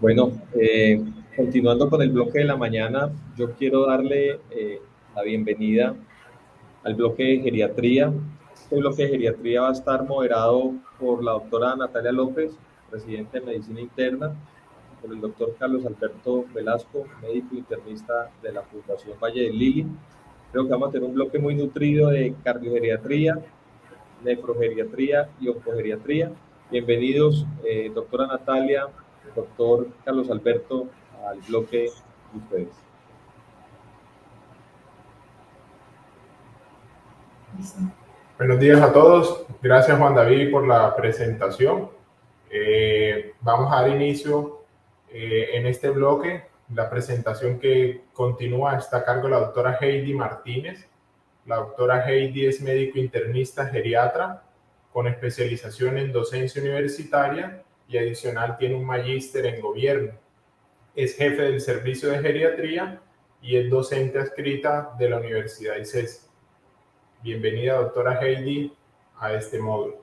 Bueno, continuando con el bloque de la mañana, yo quiero darle la bienvenida al bloque de geriatría. Este bloque de geriatría va a estar moderado por la doctora Natalia López, presidente de Medicina Interna, por el doctor Carlos Alberto Velasco, médico internista de la Fundación Valle del Lili. Creo que vamos a tener un bloque muy nutrido de cardiogeriatría, nefrogeriatría y oncogeriatría. Bienvenidos, doctora Natalia, doctor Carlos Alberto, al bloque de ustedes. Buenos días a todos. Gracias, Juan David, por la presentación. Vamos a dar inicio en este bloque. La presentación que continúa está a cargo de la doctora Heidi Martínez. La doctora Heidi es médico internista geriatra con especialización en docencia universitaria y adicional tiene un magíster en gobierno. Es jefe del servicio de geriatría y es docente adscrita de la Universidad ICESI. Bienvenida, doctora Heidi, a este módulo.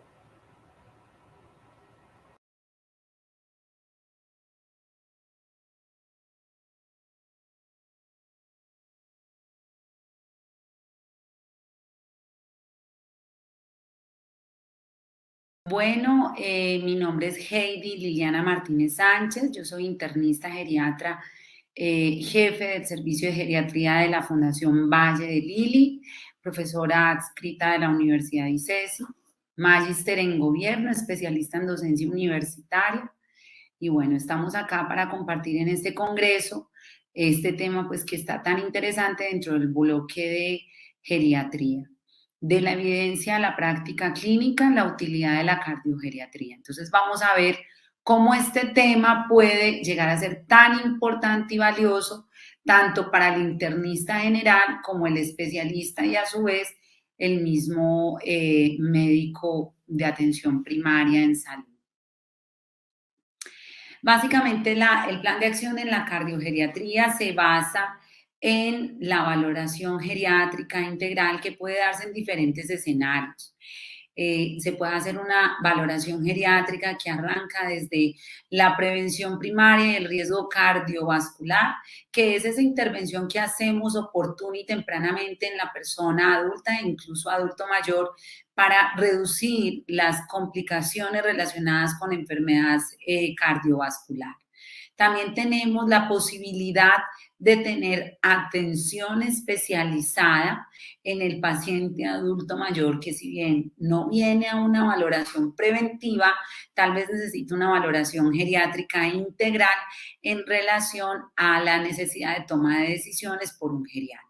Bueno, mi nombre es Heidi Liliana Martínez Sánchez, yo soy internista geriatra, jefe del servicio de geriatría de la Fundación Valle de Lili, profesora adscrita de la Universidad ICESI, magíster en gobierno, especialista en docencia universitaria. Y bueno, estamos acá para compartir en este congreso este tema pues que está tan interesante dentro del bloque de geriatría. De la evidencia a la práctica clínica, la utilidad de la cardiogeriatría. Entonces vamos a ver cómo este tema puede llegar a ser tan importante y valioso tanto para el internista general como el especialista y a su vez el mismo médico de atención primaria en salud. Básicamente el plan de acción en la cardiogeriatría se basa en la valoración geriátrica integral que puede darse en diferentes escenarios. Se puede hacer una valoración geriátrica que arranca desde la prevención primaria y el riesgo cardiovascular, que es esa intervención que hacemos oportuna y tempranamente en la persona adulta e incluso adulto mayor para reducir las complicaciones relacionadas con enfermedades cardiovasculares. También tenemos la posibilidad de tener atención especializada en el paciente adulto mayor que si bien no viene a una valoración preventiva, tal vez necesita una valoración geriátrica integral en relación a la necesidad de toma de decisiones por un geriatra.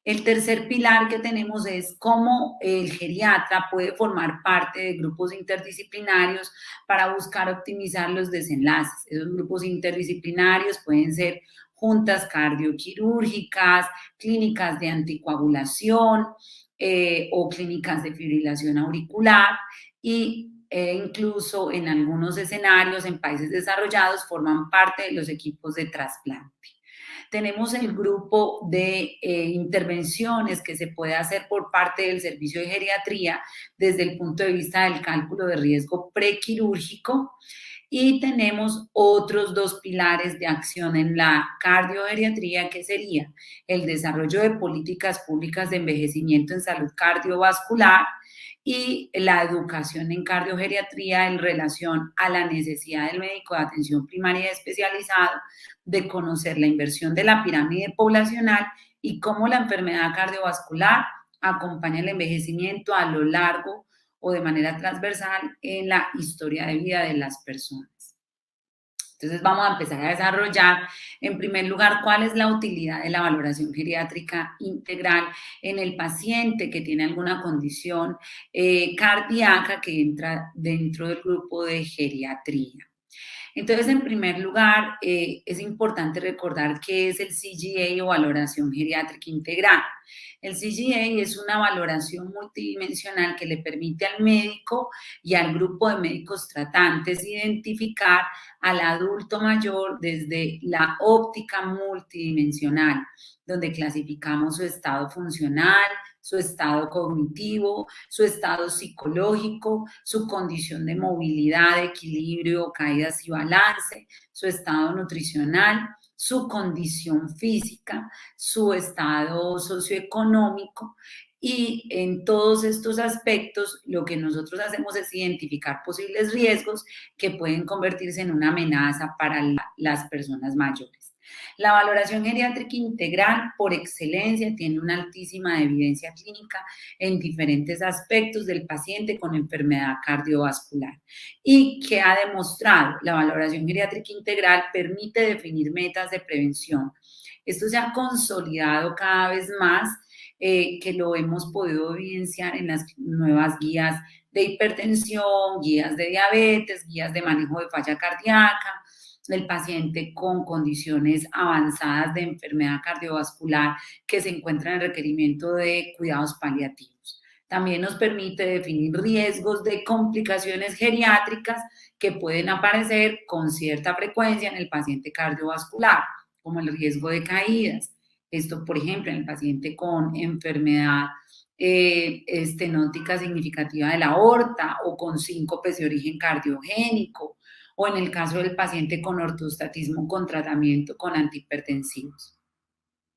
El tercer pilar que tenemos es cómo el geriatra puede formar parte de grupos interdisciplinarios para buscar optimizar los desenlaces. Esos grupos interdisciplinarios pueden ser juntas cardioquirúrgicas, clínicas de anticoagulación o clínicas de fibrilación auricular incluso en algunos escenarios en países desarrollados forman parte de los equipos de trasplante. Tenemos el grupo de intervenciones que se puede hacer por parte del servicio de geriatría desde el punto de vista del cálculo de riesgo prequirúrgico y tenemos otros dos pilares de acción en la cardiogeriatría que sería el desarrollo de políticas públicas de envejecimiento en salud cardiovascular y la educación en cardiogeriatría en relación a la necesidad del médico de atención primaria especializado de conocer la inversión de la pirámide poblacional y cómo la enfermedad cardiovascular acompaña el envejecimiento a lo largo o de manera transversal en la historia de vida de las personas. Entonces vamos a empezar a desarrollar, en primer lugar, cuál es la utilidad de la valoración geriátrica integral en el paciente que tiene alguna condición cardíaca que entra dentro del grupo de geriatría. Entonces, en primer lugar, es importante recordar qué es el CGA o valoración geriátrica integral. El CGA es una valoración multidimensional que le permite al médico y al grupo de médicos tratantes identificar al adulto mayor desde la óptica multidimensional, donde clasificamos su estado funcional, su estado cognitivo, su estado psicológico, su condición de movilidad, equilibrio, caídas y balance, su estado nutricional, su condición física, su estado socioeconómico. Y en todos estos aspectos, lo que nosotros hacemos es identificar posibles riesgos que pueden convertirse en una amenaza para las personas mayores. La valoración geriátrica integral, por excelencia, tiene una altísima evidencia clínica en diferentes aspectos del paciente con enfermedad cardiovascular. ¿Y qué ha demostrado? La valoración geriátrica integral permite definir metas de prevención. Esto se ha consolidado cada vez más, que lo hemos podido evidenciar en las nuevas guías de hipertensión, guías de diabetes, guías de manejo de falla cardíaca, el paciente con condiciones avanzadas de enfermedad cardiovascular que se encuentran en requerimiento de cuidados paliativos. También nos permite definir riesgos de complicaciones geriátricas que pueden aparecer con cierta frecuencia en el paciente cardiovascular, como el riesgo de caídas. Esto, por ejemplo, en el paciente con enfermedad estenótica significativa de la aorta o con síncopes de origen cardiogénico, o en el caso del paciente con ortostatismo con tratamiento con antihipertensivos.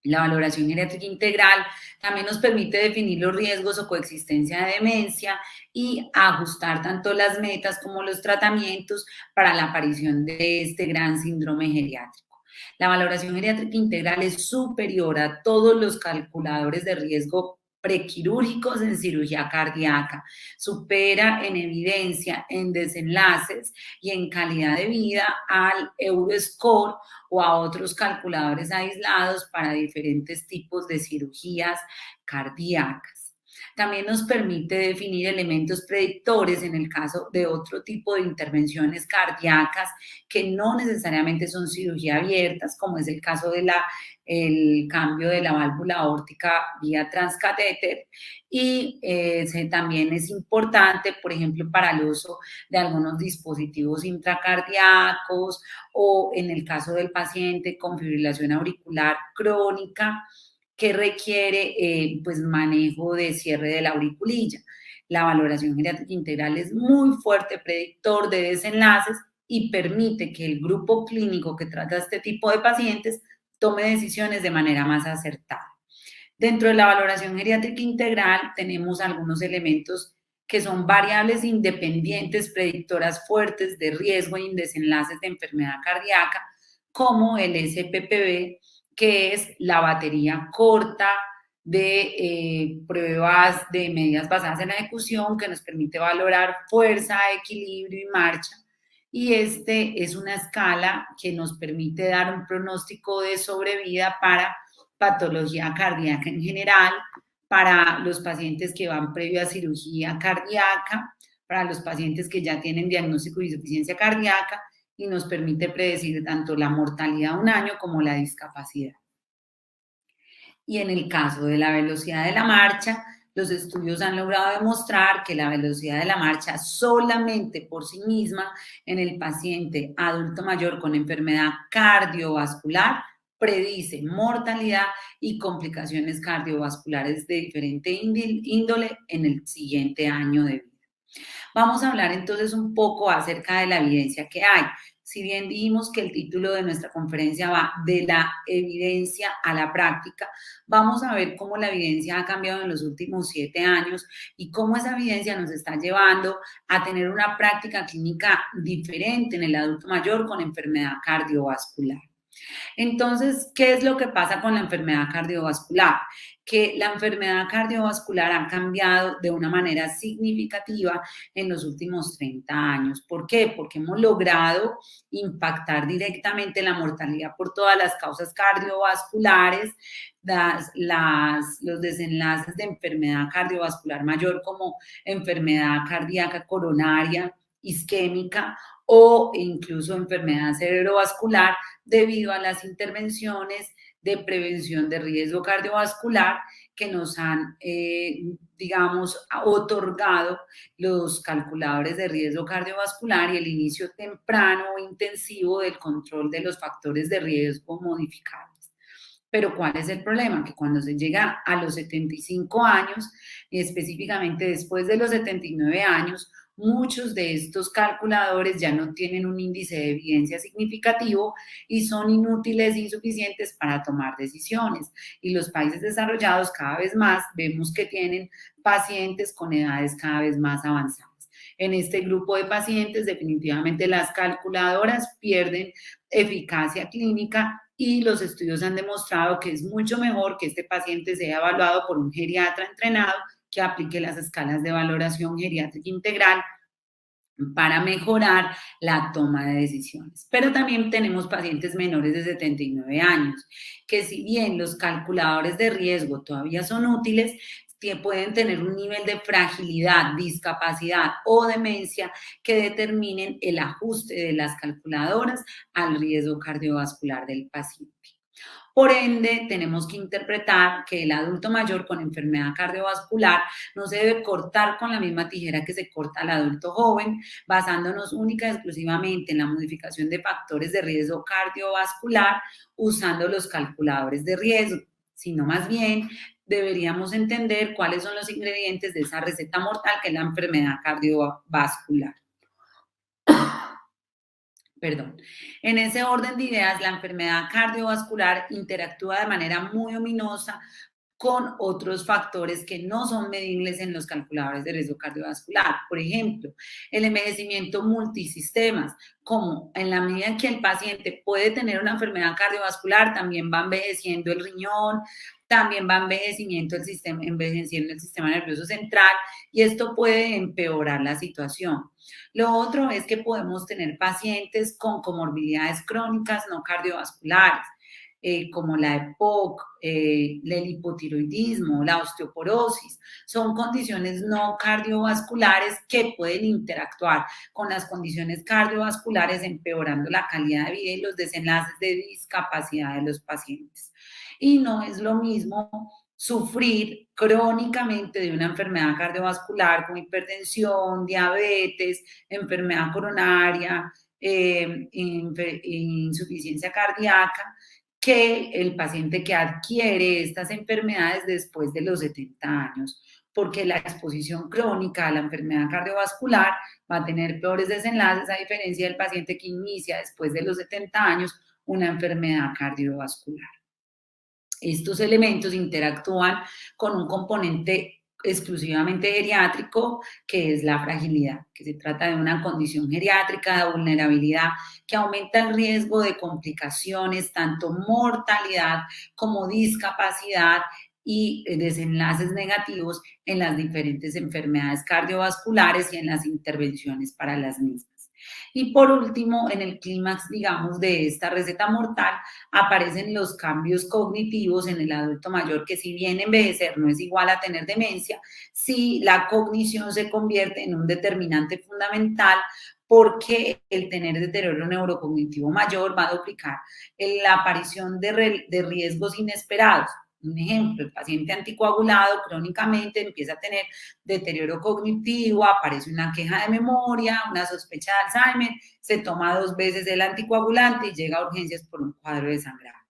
La valoración geriátrica integral también nos permite definir los riesgos o coexistencia de demencia y ajustar tanto las metas como los tratamientos para la aparición de este gran síndrome geriátrico. La valoración geriátrica integral es superior a todos los calculadores de riesgo prequirúrgicos en cirugía cardíaca, supera en evidencia, en desenlaces y en calidad de vida al Euroscore o a otros calculadores aislados para diferentes tipos de cirugías cardíacas. También nos permite definir elementos predictores en el caso de otro tipo de intervenciones cardíacas que no necesariamente son cirugía abiertas, como es el caso de el cambio de la válvula aórtica vía transcatéter. Y también es importante, por ejemplo, para el uso de algunos dispositivos intracardíacos o en el caso del paciente con fibrilación auricular crónica, que requiere pues manejo de cierre de la auriculilla. La valoración geriátrica integral es muy fuerte predictor de desenlaces y permite que el grupo clínico que trata este tipo de pacientes tome decisiones de manera más acertada. Dentro de la valoración geriátrica integral tenemos algunos elementos que son variables independientes predictoras fuertes de riesgo y desenlaces de enfermedad cardíaca, como el SPPB, que es la batería corta de pruebas de medidas basadas en la ejecución que nos permite valorar fuerza, equilibrio y marcha. Y este es una escala que nos permite dar un pronóstico de sobrevida para patología cardíaca en general, para los pacientes que van previo a cirugía cardíaca, para los pacientes que ya tienen diagnóstico de insuficiencia cardíaca, y nos permite predecir tanto la mortalidad a un año como la discapacidad. Y en el caso de la velocidad de la marcha, los estudios han logrado demostrar que la velocidad de la marcha solamente por sí misma en el paciente adulto mayor con enfermedad cardiovascular predice mortalidad y complicaciones cardiovasculares de diferente índole en el siguiente año de vida. Vamos a hablar entonces un poco acerca de la evidencia que hay. Si bien dijimos que el título de nuestra conferencia va de la evidencia a la práctica, vamos a ver cómo la evidencia ha cambiado en los últimos 7 años y cómo esa evidencia nos está llevando a tener una práctica clínica diferente en el adulto mayor con enfermedad cardiovascular. Entonces, ¿qué es lo que pasa con la enfermedad cardiovascular? Que la enfermedad cardiovascular ha cambiado de una manera significativa en los últimos 30 años. ¿Por qué? Porque hemos logrado impactar directamente la mortalidad por todas las causas cardiovasculares, los desenlaces de enfermedad cardiovascular mayor como enfermedad cardíaca coronaria, isquémica o incluso enfermedad cerebrovascular debido a las intervenciones de prevención de riesgo cardiovascular que nos han, digamos, otorgado los calculadores de riesgo cardiovascular y el inicio temprano o intensivo del control de los factores de riesgo modificables. Pero ¿cuál es el problema? Que cuando se llega a los 75 años, y específicamente después de los 79 años, muchos de estos calculadores ya no tienen un índice de evidencia significativo y son inútiles e insuficientes para tomar decisiones. Y los países desarrollados cada vez más vemos que tienen pacientes con edades cada vez más avanzadas. En este grupo de pacientes, definitivamente las calculadoras pierden eficacia clínica y los estudios han demostrado que es mucho mejor que este paciente sea evaluado por un geriatra entrenado que aplique las escalas de valoración geriátrica integral para mejorar la toma de decisiones. Pero también tenemos pacientes menores de 79 años, que si bien los calculadores de riesgo todavía son útiles, pueden tener un nivel de fragilidad, discapacidad o demencia que determinen el ajuste de las calculadoras al riesgo cardiovascular del paciente. Por ende, tenemos que interpretar que el adulto mayor con enfermedad cardiovascular no se debe cortar con la misma tijera que se corta al adulto joven, basándonos única y exclusivamente en la modificación de factores de riesgo cardiovascular usando los calculadores de riesgo, sino más bien deberíamos entender cuáles son los ingredientes de esa receta mortal que es la enfermedad cardiovascular. Perdón. En ese orden de ideas, la enfermedad cardiovascular interactúa de manera muy ominosa con otros factores que no son medibles en los calculadores de riesgo cardiovascular. Por ejemplo, el envejecimiento multisistemas, como en la medida en que el paciente puede tener una enfermedad cardiovascular, también va envejeciendo el riñón, también va envejeciendo el sistema nervioso central y esto puede empeorar la situación. Lo otro es que podemos tener pacientes con comorbilidades crónicas no cardiovasculares, como la EPOC, el hipotiroidismo, la osteoporosis. Son condiciones no cardiovasculares que pueden interactuar con las condiciones cardiovasculares, empeorando la calidad de vida y los desenlaces de discapacidad de los pacientes. Y no es lo mismo sufrir crónicamente de una enfermedad cardiovascular como hipertensión, diabetes, enfermedad coronaria, insuficiencia cardíaca, que el paciente que adquiere estas enfermedades después de los 70 años, porque la exposición crónica a la enfermedad cardiovascular va a tener peores desenlaces a diferencia del paciente que inicia después de los 70 años una enfermedad cardiovascular. Estos elementos interactúan con un componente exclusivamente geriátrico, que es la fragilidad, que se trata de una condición geriátrica de vulnerabilidad que aumenta el riesgo de complicaciones, tanto mortalidad como discapacidad y desenlaces negativos en las diferentes enfermedades cardiovasculares y en las intervenciones para las mismas. Y por último, en el clímax, digamos, de esta receta mortal, aparecen los cambios cognitivos en el adulto mayor, que si bien envejecer no es igual a tener demencia, sí la cognición se convierte en un determinante fundamental porque el tener deterioro neurocognitivo mayor va a duplicar la aparición de riesgos inesperados. Un ejemplo, el paciente anticoagulado crónicamente empieza a tener deterioro cognitivo, aparece una queja de memoria, una sospecha de Alzheimer, se toma 2 veces el anticoagulante y llega a urgencias por un cuadro de sangrado.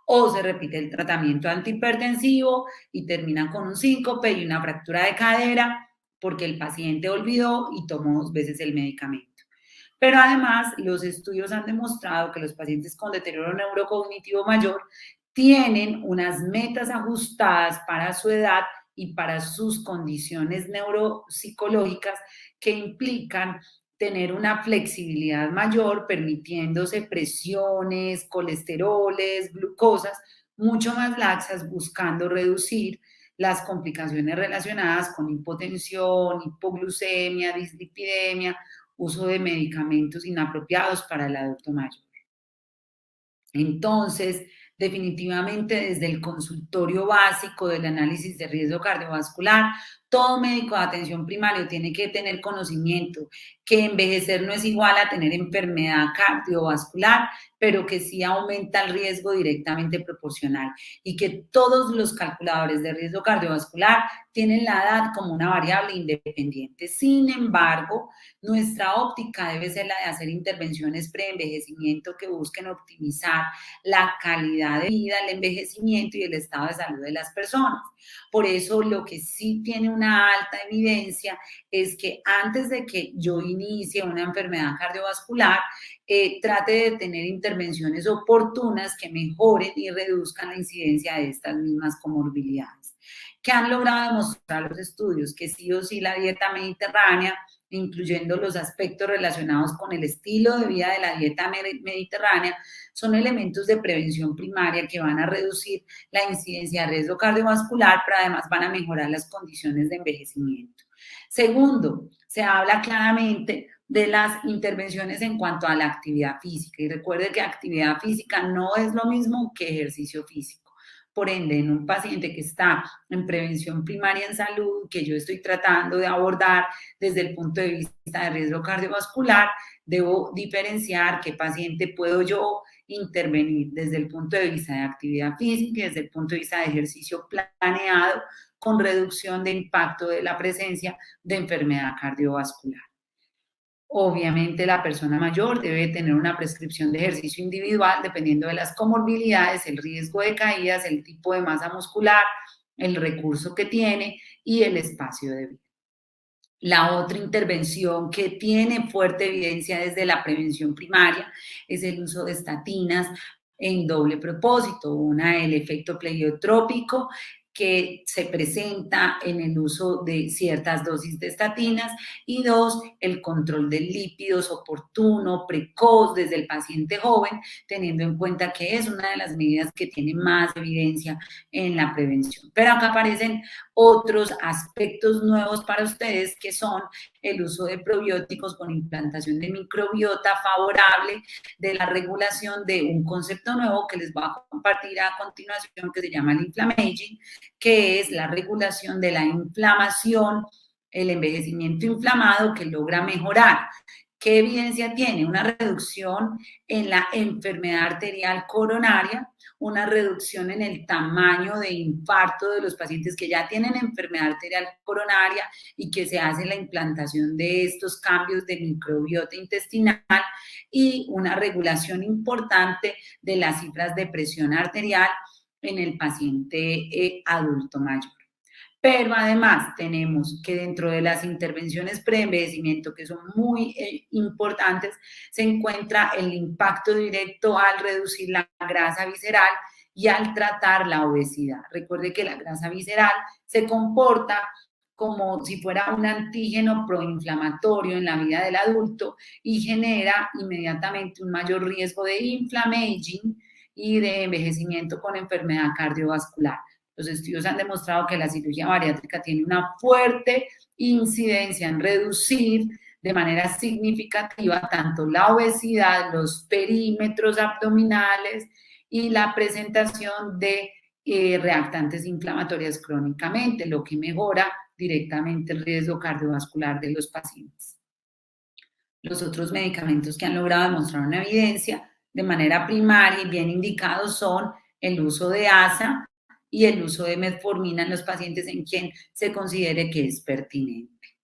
O se repite el tratamiento antihipertensivo y termina con un síncope y una fractura de cadera porque el paciente olvidó y tomó 2 veces el medicamento. Pero además, los estudios han demostrado que los pacientes con deterioro neurocognitivo mayor tienen unas metas ajustadas para su edad y para sus condiciones neuropsicológicas que implican tener una flexibilidad mayor, permitiéndose presiones, colesteroles, glucosas mucho más laxas, buscando reducir las complicaciones relacionadas con hipotensión, hipoglucemia, dislipidemia, uso de medicamentos inapropiados para el adulto mayor. Entonces, definitivamente desde el consultorio básico del análisis de riesgo cardiovascular, Todo médico de atención primaria tiene que tener conocimiento que envejecer no es igual a tener enfermedad cardiovascular, pero que sí aumenta el riesgo directamente proporcional y que todos los calculadores de riesgo cardiovascular tienen la edad como una variable independiente. Sin embargo, nuestra óptica debe ser la de hacer intervenciones pre-envejecimiento que busquen optimizar la calidad de vida, el envejecimiento y el estado de salud de las personas. Por eso, lo que sí tiene una alta evidencia es que antes de que yo inicie una enfermedad cardiovascular, trate de tener intervenciones oportunas que mejoren y reduzcan la incidencia de estas mismas comorbilidades. ¿Qué han logrado demostrar los estudios? Que sí o sí la dieta mediterránea, incluyendo los aspectos relacionados con el estilo de vida de la dieta mediterránea, son elementos de prevención primaria que van a reducir la incidencia de riesgo cardiovascular, pero además van a mejorar las condiciones de envejecimiento. Segundo, se habla claramente de las intervenciones en cuanto a la actividad física. Y recuerde que actividad física no es lo mismo que ejercicio físico. Por ende, en un paciente que está en prevención primaria en salud, que yo estoy tratando de abordar desde el punto de vista de riesgo cardiovascular, debo diferenciar qué paciente puedo yo intervenir desde el punto de vista de actividad física y desde el punto de vista de ejercicio planeado con reducción de impacto de la presencia de enfermedad cardiovascular. Obviamente la persona mayor debe tener una prescripción de ejercicio individual dependiendo de las comorbilidades, el riesgo de caídas, el tipo de masa muscular, el recurso que tiene y el espacio de vida. La otra intervención que tiene fuerte evidencia desde la prevención primaria es el uso de estatinas en doble propósito. Una, el efecto pleiotrópico, que se presenta en el uso de ciertas dosis de estatinas, y dos, el control de lípidos oportuno, precoz, desde el paciente joven, teniendo en cuenta que es una de las medidas que tiene más evidencia en la prevención. Pero acá aparecen otros aspectos nuevos para ustedes, que son el uso de probióticos con implantación de microbiota favorable, de la regulación de un concepto nuevo que les voy a compartir a continuación, que se llama el inflammaging, que es la regulación de la inflamación, el envejecimiento inflamado, que logra mejorar. ¿Qué evidencia tiene? Una reducción en la enfermedad arterial coronaria, una reducción en el tamaño de infarto de los pacientes que ya tienen enfermedad arterial coronaria y que se hace la implantación de estos cambios de microbiota intestinal, y una regulación importante de las cifras de presión arterial en el paciente adulto mayor. Pero además tenemos que dentro de las intervenciones pre-envejecimiento, que son muy importantes, se encuentra el impacto directo al reducir la grasa visceral y al tratar la obesidad. Recuerde que la grasa visceral se comporta como si fuera un antígeno proinflamatorio en la vida del adulto y genera inmediatamente un mayor riesgo de inflammaging y de envejecimiento con enfermedad cardiovascular. Los estudios han demostrado que la cirugía bariátrica tiene una fuerte incidencia en reducir de manera significativa tanto la obesidad, los perímetros abdominales y la presentación de reactantes inflamatorias crónicamente, lo que mejora directamente el riesgo cardiovascular de los pacientes. Los otros medicamentos que han logrado demostrar una evidencia de manera primaria y bien indicados son el uso de ASA y el uso de metformina en los pacientes en quien se considere que es pertinente.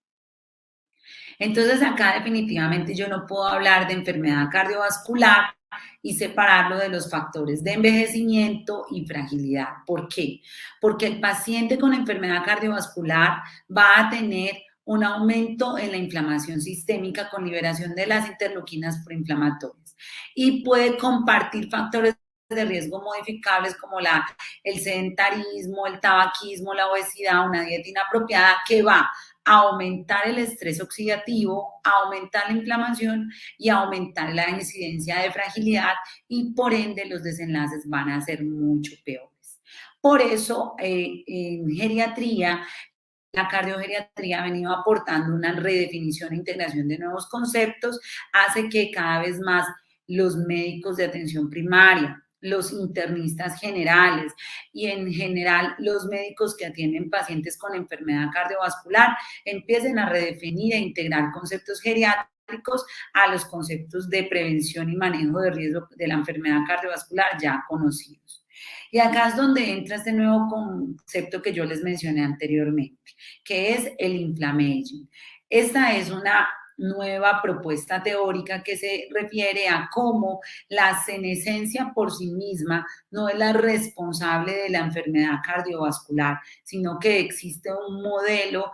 Entonces, acá definitivamente yo no puedo hablar de enfermedad cardiovascular y separarlo de los factores de envejecimiento y fragilidad. ¿Por qué? Porque el paciente con enfermedad cardiovascular va a tener un aumento en la inflamación sistémica con liberación de las interleuquinas proinflamatorias y puede compartir factores de riesgo modificables como el sedentarismo, el tabaquismo, la obesidad, una dieta inapropiada, que va a aumentar el estrés oxidativo, a aumentar la inflamación y a aumentar la incidencia de fragilidad, y por ende los desenlaces van a ser mucho peores. Por eso en geriatría, la cardiogeriatría ha venido aportando una redefinición e integración de nuevos conceptos, hace que cada vez más los médicos de atención primaria, los internistas generales y en general los médicos que atienden pacientes con enfermedad cardiovascular empiecen a redefinir e integrar conceptos geriátricos a los conceptos de prevención y manejo de riesgo de la enfermedad cardiovascular ya conocidos. Y acá es donde entra este nuevo concepto que yo les mencioné anteriormente, que es el inflammaging. Esta es una nueva propuesta teórica que se refiere a cómo la senescencia por sí misma no es la responsable de la enfermedad cardiovascular, sino que existe un modelo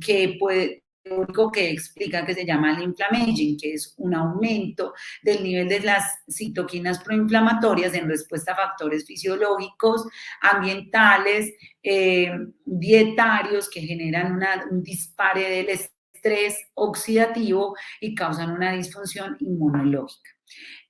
que puede teórico que explica que se llama el inflammaging, que es un aumento del nivel de las citoquinas proinflamatorias en respuesta a factores fisiológicos, ambientales, dietarios que generan un dispare del estrés oxidativo y causan una disfunción inmunológica.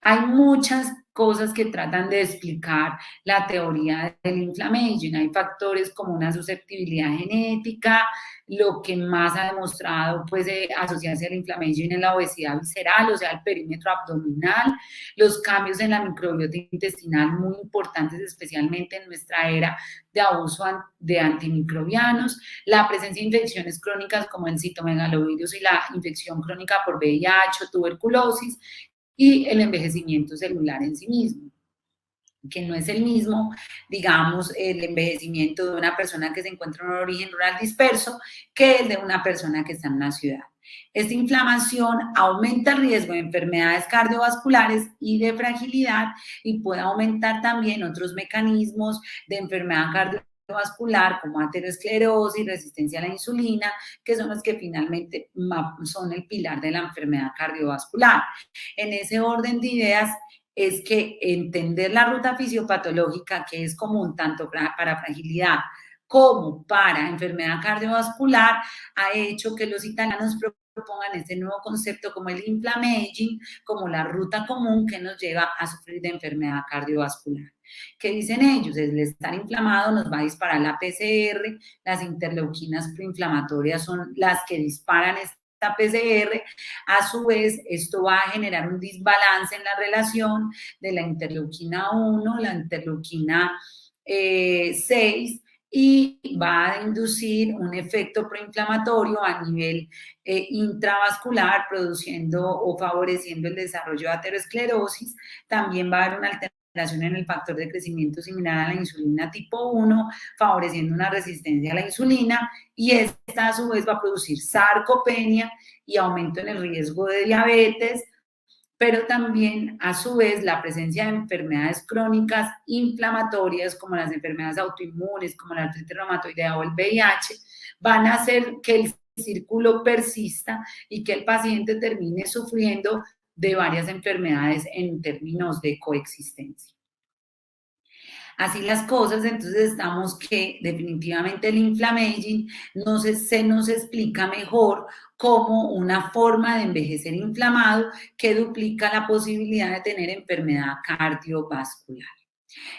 Hay muchas cosas que tratan de explicar la teoría del inflammaging. Hay factores como una susceptibilidad genética, lo que más ha demostrado pues asociarse al inflammaging en la obesidad visceral, o sea, el perímetro abdominal, los cambios en la microbiota intestinal muy importantes, especialmente en nuestra era de abuso de antimicrobianos, la presencia de infecciones crónicas como el citomegalovirus y la infección crónica por VIH o tuberculosis, y el envejecimiento celular en sí mismo, que no es el mismo, digamos, el envejecimiento de una persona que se encuentra en un origen rural disperso que el de una persona que está en una ciudad. Esta inflamación aumenta el riesgo de enfermedades cardiovasculares y de fragilidad y puede aumentar también otros mecanismos de enfermedad cardiovascular como aterosclerosis, resistencia a la insulina, que son los que finalmente son el pilar de la enfermedad cardiovascular. En ese orden de ideas es que entender la ruta fisiopatológica, que es común tanto para fragilidad como para enfermedad cardiovascular, ha hecho que los italianos propongan este nuevo concepto como el inflammaging, como la ruta común que nos lleva a sufrir de enfermedad cardiovascular. ¿Qué dicen ellos? El estar inflamado nos va a disparar la PCR, las interleuquinas proinflamatorias son las que disparan esta PCR, a su vez esto va a generar un desbalance en la relación de la interleuquina 1, la interleuquina 6, y va a inducir un efecto proinflamatorio a nivel intravascular, produciendo o favoreciendo el desarrollo de aterosclerosis. También va a haber una alteración en el factor de crecimiento similar a la insulina tipo 1, favoreciendo una resistencia a la insulina, y esta a su vez va a producir sarcopenia y aumento en el riesgo de diabetes, pero también a su vez la presencia de enfermedades crónicas inflamatorias como las enfermedades autoinmunes, como la artritis reumatoidea o el VIH, van a hacer que el círculo persista y que el paciente termine sufriendo de varias enfermedades en términos de coexistencia. Así las cosas, entonces estamos que definitivamente el inflammaging se nos explica mejor como una forma de envejecer inflamado que duplica la posibilidad de tener enfermedad cardiovascular.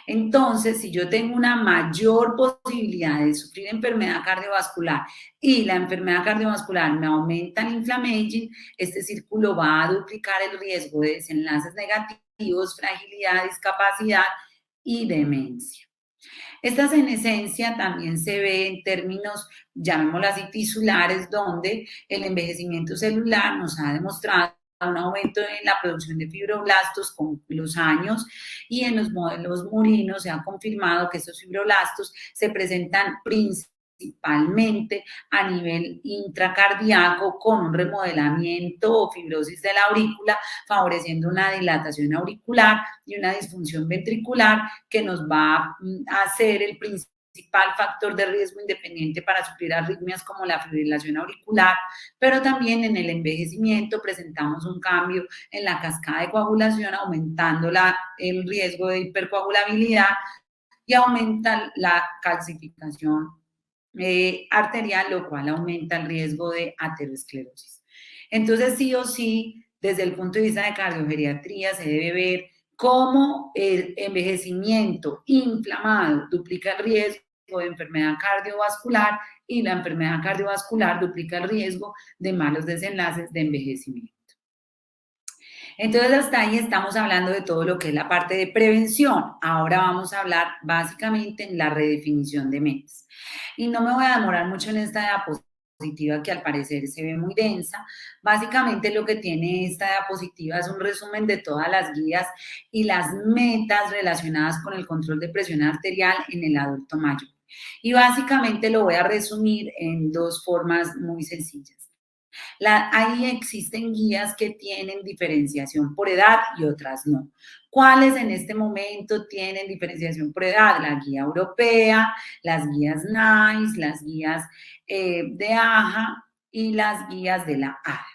Entonces, si yo tengo una mayor posibilidad de sufrir enfermedad cardiovascular y la enfermedad cardiovascular me aumenta el inflammaging, este círculo va a duplicar el riesgo de desenlaces negativos, fragilidad, discapacidad y demencia. Esta senescencia también se ve en términos, llamémoslo así, tisulares, donde el envejecimiento celular nos ha demostrado un aumento en la producción de fibroblastos con los años, y en los modelos murinos se ha confirmado que estos fibroblastos se presentan principalmente a nivel intracardíaco con un remodelamiento o fibrosis de la aurícula, favoreciendo una dilatación auricular y una disfunción ventricular que nos va a hacer el principal factor de riesgo independiente para sufrir arritmias como la fibrilación auricular, pero también en el envejecimiento presentamos un cambio en la cascada de coagulación, aumentando el riesgo de hipercoagulabilidad y aumenta la calcificación arterial, lo cual aumenta el riesgo de aterosclerosis. Entonces, sí o sí, desde el punto de vista de cardiogeriatría, se debe ver cómo el envejecimiento inflamado duplica el riesgo de enfermedad cardiovascular y la enfermedad cardiovascular duplica el riesgo de malos desenlaces de envejecimiento. Entonces, hasta ahí estamos hablando de todo lo que es la parte de prevención. Ahora vamos a hablar básicamente en la redefinición de metas. Y no me voy a demorar mucho en esta diapositiva que al parecer se ve muy densa. Básicamente lo que tiene esta diapositiva es un resumen de todas las guías y las metas relacionadas con el control de presión arterial en el adulto mayor. Y básicamente lo voy a resumir en dos formas muy sencillas. Ahí existen guías que tienen diferenciación por edad y otras no. ¿Cuáles en este momento tienen diferenciación por edad? La guía europea, las guías NICE, las guías de AJA y las guías de la ARA.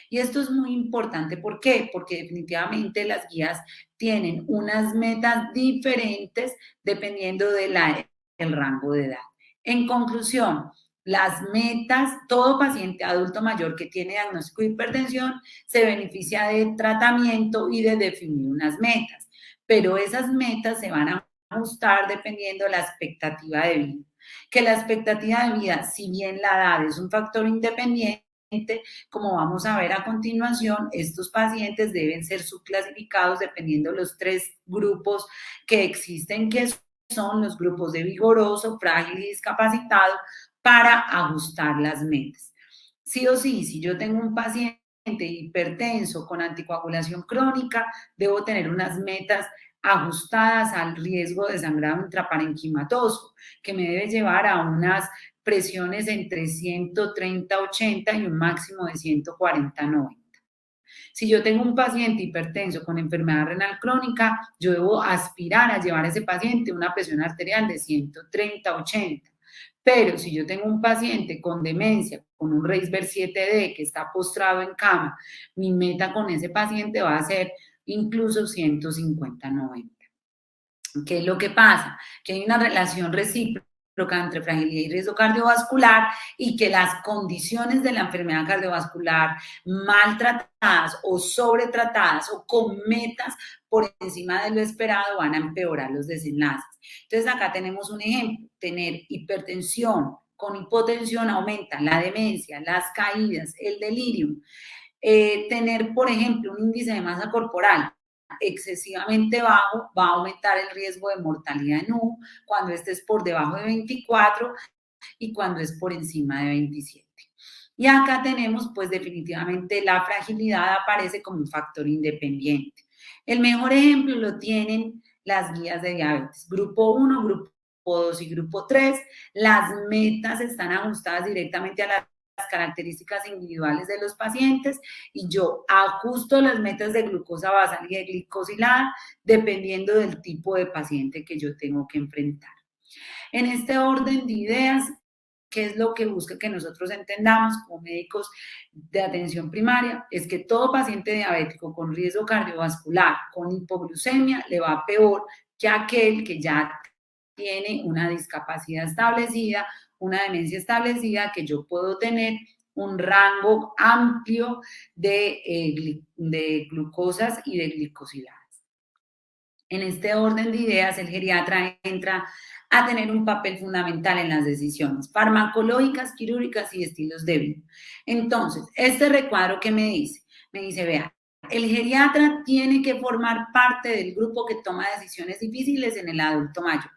Y esto es muy importante, ¿por qué? Porque definitivamente las guías tienen unas metas diferentes dependiendo del rango de edad. En conclusión, las metas, todo paciente adulto mayor que tiene diagnóstico de hipertensión se beneficia de tratamiento y de definir unas metas, pero esas metas se van a ajustar dependiendo de la expectativa de vida. Que la expectativa de vida, si bien la edad es un factor independiente, como vamos a ver a continuación, estos pacientes deben ser subclasificados dependiendo de los 3 grupos que existen, que son los grupos de vigoroso, frágil y discapacitado, para ajustar las metas. Sí o sí, si yo tengo un paciente hipertenso con anticoagulación crónica, debo tener unas metas ajustadas al riesgo de sangrado intraparenquimatoso, que me debe llevar a unas presiones entre 130-80 y un máximo de 140-90. Si yo tengo un paciente hipertenso con enfermedad renal crónica, yo debo aspirar a llevar a ese paciente una presión arterial de 130-80. Pero si yo tengo un paciente con demencia, con un Reisberg 7D que está postrado en cama, mi meta con ese paciente va a ser incluso 150-90. ¿Qué es lo que pasa? Que hay una relación recíproca entre fragilidad y riesgo cardiovascular y que las condiciones de la enfermedad cardiovascular maltratadas o sobretratadas o con metas por encima de lo esperado van a empeorar los desenlaces. Entonces acá tenemos un ejemplo, tener hipertensión con hipotensión aumenta la demencia, las caídas, el delirium. Tener, por ejemplo, un índice de masa corporal excesivamente bajo va a aumentar el riesgo de mortalidad en U cuando este es por debajo de 24 y cuando es por encima de 27. Y acá tenemos, pues definitivamente la fragilidad aparece como un factor independiente. El mejor ejemplo lo tienen las guías de diabetes, grupo 1, grupo 2 y grupo 3. Las metas están ajustadas directamente a las características individuales de los pacientes y yo ajusto las metas de glucosa basal y de glicosilada dependiendo del tipo de paciente que yo tengo que enfrentar. En este orden de ideas, ¿qué es lo que busca que nosotros entendamos como médicos de atención primaria? Es que todo paciente diabético con riesgo cardiovascular, con hipoglucemia, le va peor que aquel que ya tiene una discapacidad establecida, una demencia establecida, que yo puedo tener un rango amplio de glucosas y de glicosiladas. En este orden de ideas, el geriatra entra a tener un papel fundamental en las decisiones farmacológicas, quirúrgicas y estilos de vida. Entonces, este recuadro, ¿qué me dice? Me dice, vea, el geriatra tiene que formar parte del grupo que toma decisiones difíciles en el adulto mayor.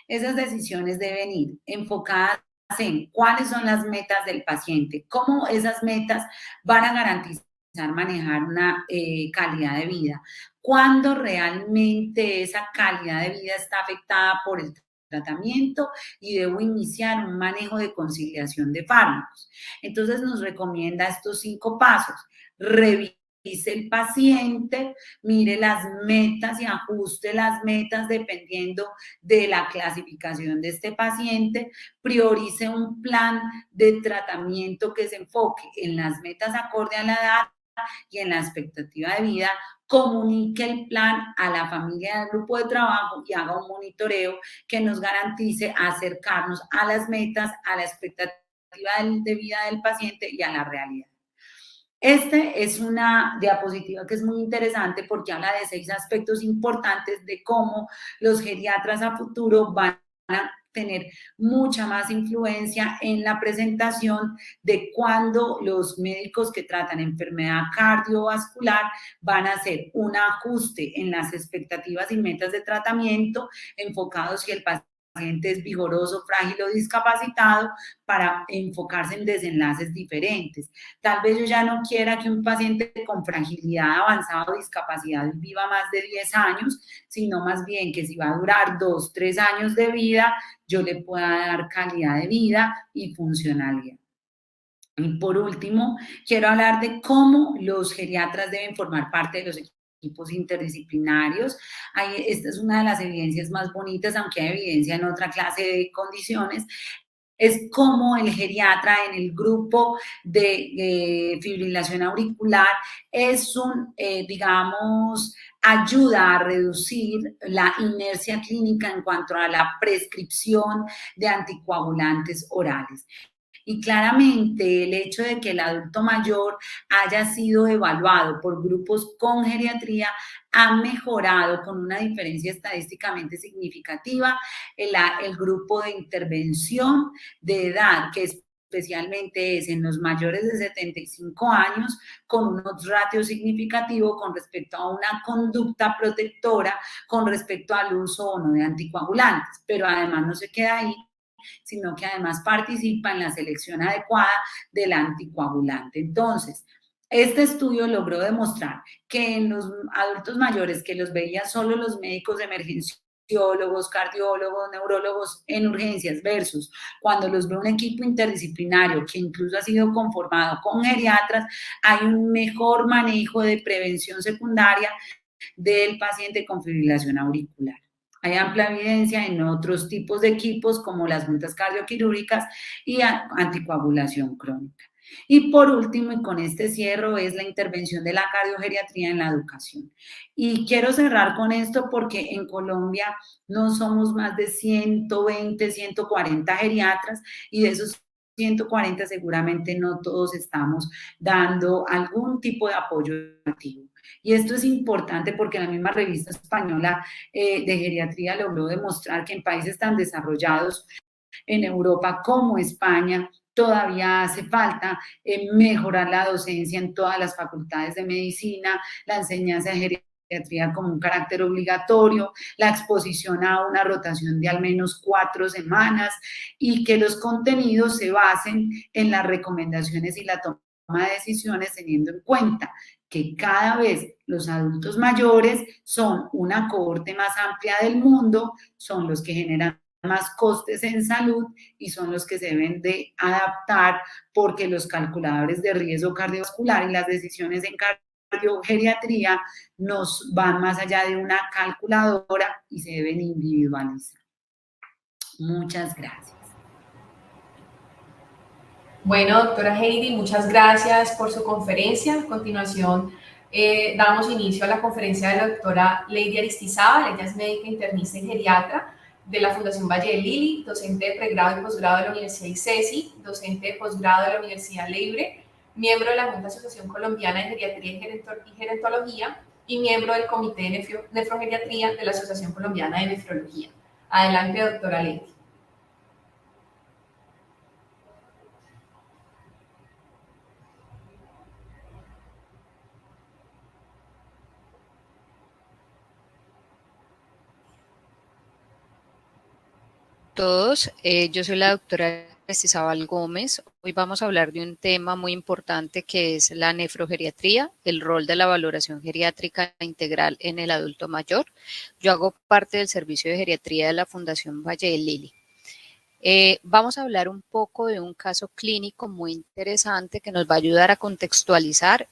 Esas decisiones deben ir enfocadas en cuáles son las metas del paciente, cómo esas metas van a garantizar manejar una calidad de vida, cuando realmente esa calidad de vida está afectada por el tratamiento y debo iniciar un manejo de conciliación de fármacos. Entonces nos recomienda estos 5 pasos. Revise el paciente, mire las metas y ajuste las metas dependiendo de la clasificación de este paciente, priorice un plan de tratamiento que se enfoque en las metas acorde a la edad y en la expectativa de vida, comunique el plan a la familia del grupo de trabajo y haga un monitoreo que nos garantice acercarnos a las metas, a la expectativa de vida del paciente y a la realidad. Este es una diapositiva que es muy interesante porque habla de 6 aspectos importantes de cómo los geriatras a futuro van a tener mucha más influencia en la presentación de cuando los médicos que tratan enfermedad cardiovascular van a hacer un ajuste en las expectativas y metas de tratamiento enfocados si el paciente es vigoroso, frágil o discapacitado, para enfocarse en desenlaces diferentes. Tal vez yo ya no quiera que un paciente con fragilidad avanzada o discapacidad viva más de 10 años, sino más bien que si va a durar 2, 3 años de vida, yo le pueda dar calidad de vida y funcionalidad. Y por último, quiero hablar de cómo los geriatras deben formar parte de los equipos interdisciplinarios. Esta es una de las evidencias más bonitas, aunque hay evidencia en otra clase de condiciones, es cómo el geriatra en el grupo de fibrilación auricular es digamos, ayuda a reducir la inercia clínica en cuanto a la prescripción de anticoagulantes orales. Y claramente el hecho de que el adulto mayor haya sido evaluado por grupos con geriatría ha mejorado con una diferencia estadísticamente significativa el grupo de intervención de edad, que especialmente es en los mayores de 75 años, con un ratio significativo con respecto a una conducta protectora con respecto al uso o no de anticoagulantes. Pero además no se queda ahí, sino que además participa en la selección adecuada del anticoagulante. Entonces, este estudio logró demostrar que en los adultos mayores, que los veían solo los médicos de emergenciólogos, cardiólogos, neurólogos en urgencias, versus cuando los ve un equipo interdisciplinario que incluso ha sido conformado con geriatras, hay un mejor manejo de prevención secundaria del paciente con fibrilación auricular. Hay amplia evidencia en otros tipos de equipos como las juntas cardioquirúrgicas y anticoagulación crónica. Y por último, y con este cierro, es la intervención de la cardiogeriatría en la educación. Y quiero cerrar con esto porque en Colombia no somos más de 120, 140 geriatras, y de esos 140 seguramente no todos estamos dando algún tipo de apoyo activo. Y esto es importante porque la misma revista española de geriatría logró demostrar que en países tan desarrollados en Europa como España todavía hace falta mejorar la docencia en todas las facultades de medicina, la enseñanza de geriatría como un carácter obligatorio, la exposición a una rotación de al menos 4 semanas, y que los contenidos se basen en las recomendaciones y la toma de decisiones teniendo en cuenta que cada vez los adultos mayores son una cohorte más amplia del mundo, son los que generan más costes en salud y son los que se deben de adaptar, porque los calculadores de riesgo cardiovascular y las decisiones en cardiogeriatría nos van más allá de una calculadora y se deben individualizar. Muchas gracias. Bueno, doctora Heidi, muchas gracias por su conferencia. A continuación, damos inicio a la conferencia de la doctora Lady Aristizábal. Ella es médica internista y geriatra de la Fundación Valle del Lili, docente de pregrado y posgrado de la Universidad ICESI, docente de posgrado de la Universidad Libre, miembro de la Junta Asociación Colombiana de Geriatría y Gerontología y miembro del Comité de Nefrogeriatría de la Asociación Colombiana de Nefrología. Adelante, doctora Lady. Todos, yo soy la doctora Aristizábal Gómez. Hoy vamos a hablar de un tema muy importante que es la nefrogeriatría, el rol de la valoración geriátrica integral en el adulto mayor. Yo hago parte del servicio de geriatría de la Fundación Valle del Lili. Vamos a hablar un poco de un caso clínico muy interesante que nos va a ayudar a contextualizar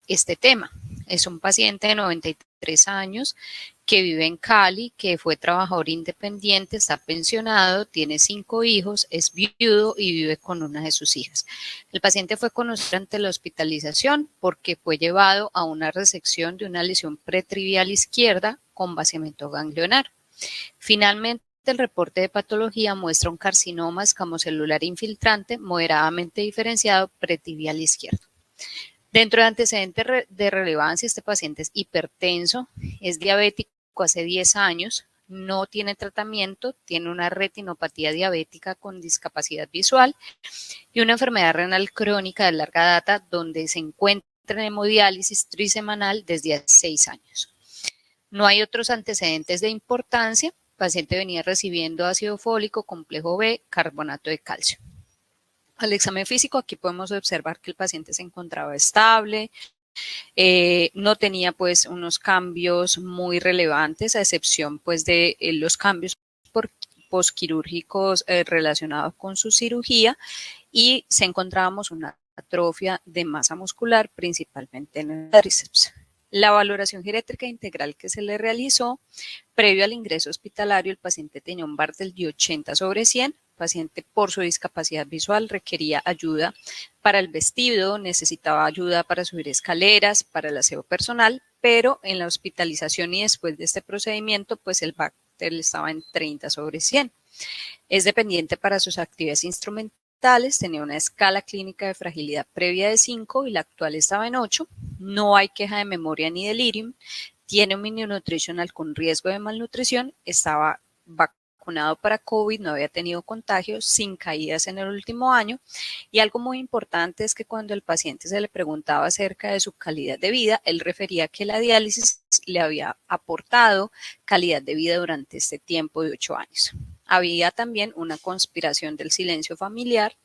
este tema. Es un paciente de 93 años que vive en Cali, que fue trabajador independiente, está pensionado, tiene 5 hijos, es viudo y vive con una de sus hijas. El paciente fue conocido ante la hospitalización porque fue llevado a una resección de una lesión pretrivial izquierda con vaciamiento ganglionar. Finalmente, el reporte de patología muestra un carcinoma escamocelular infiltrante moderadamente diferenciado pretibial izquierdo. Dentro de antecedentes de relevancia, este paciente es hipertenso, es diabético hace 10 años, no tiene tratamiento, tiene una retinopatía diabética con discapacidad visual y una enfermedad renal crónica de larga data donde se encuentra en hemodiálisis trisemanal desde hace 6 años. No hay otros antecedentes de importancia. El paciente venía recibiendo ácido fólico, complejo B, carbonato de calcio. Al examen físico aquí podemos observar que el paciente se encontraba estable, no tenía pues unos cambios muy relevantes a excepción pues de los cambios posquirúrgicos relacionados con su cirugía y se encontrábamos una atrofia de masa muscular principalmente en el cuádriceps. La valoración geriátrica integral que se le realizó previo al ingreso hospitalario, el paciente tenía un Bartel de 80/100. El paciente por su discapacidad visual requería ayuda para el vestido, necesitaba ayuda para subir escaleras, para el aseo personal, pero en la hospitalización y después de este procedimiento, pues el Bartel estaba en 30/100. Es dependiente para sus actividades instrumentales, tenía una escala clínica de fragilidad previa de 5 y la actual estaba en 8. No hay queja de memoria ni delirium. Tiene un mini nutritional con riesgo de malnutrición. Estaba vacunado para COVID, no había tenido contagios, sin caídas en el último año. Y algo muy importante es que cuando el paciente se le preguntaba acerca de su calidad de vida, él refería que la diálisis le había aportado calidad de vida durante este tiempo de 8 años. Había también una conspiración del silencio familiar,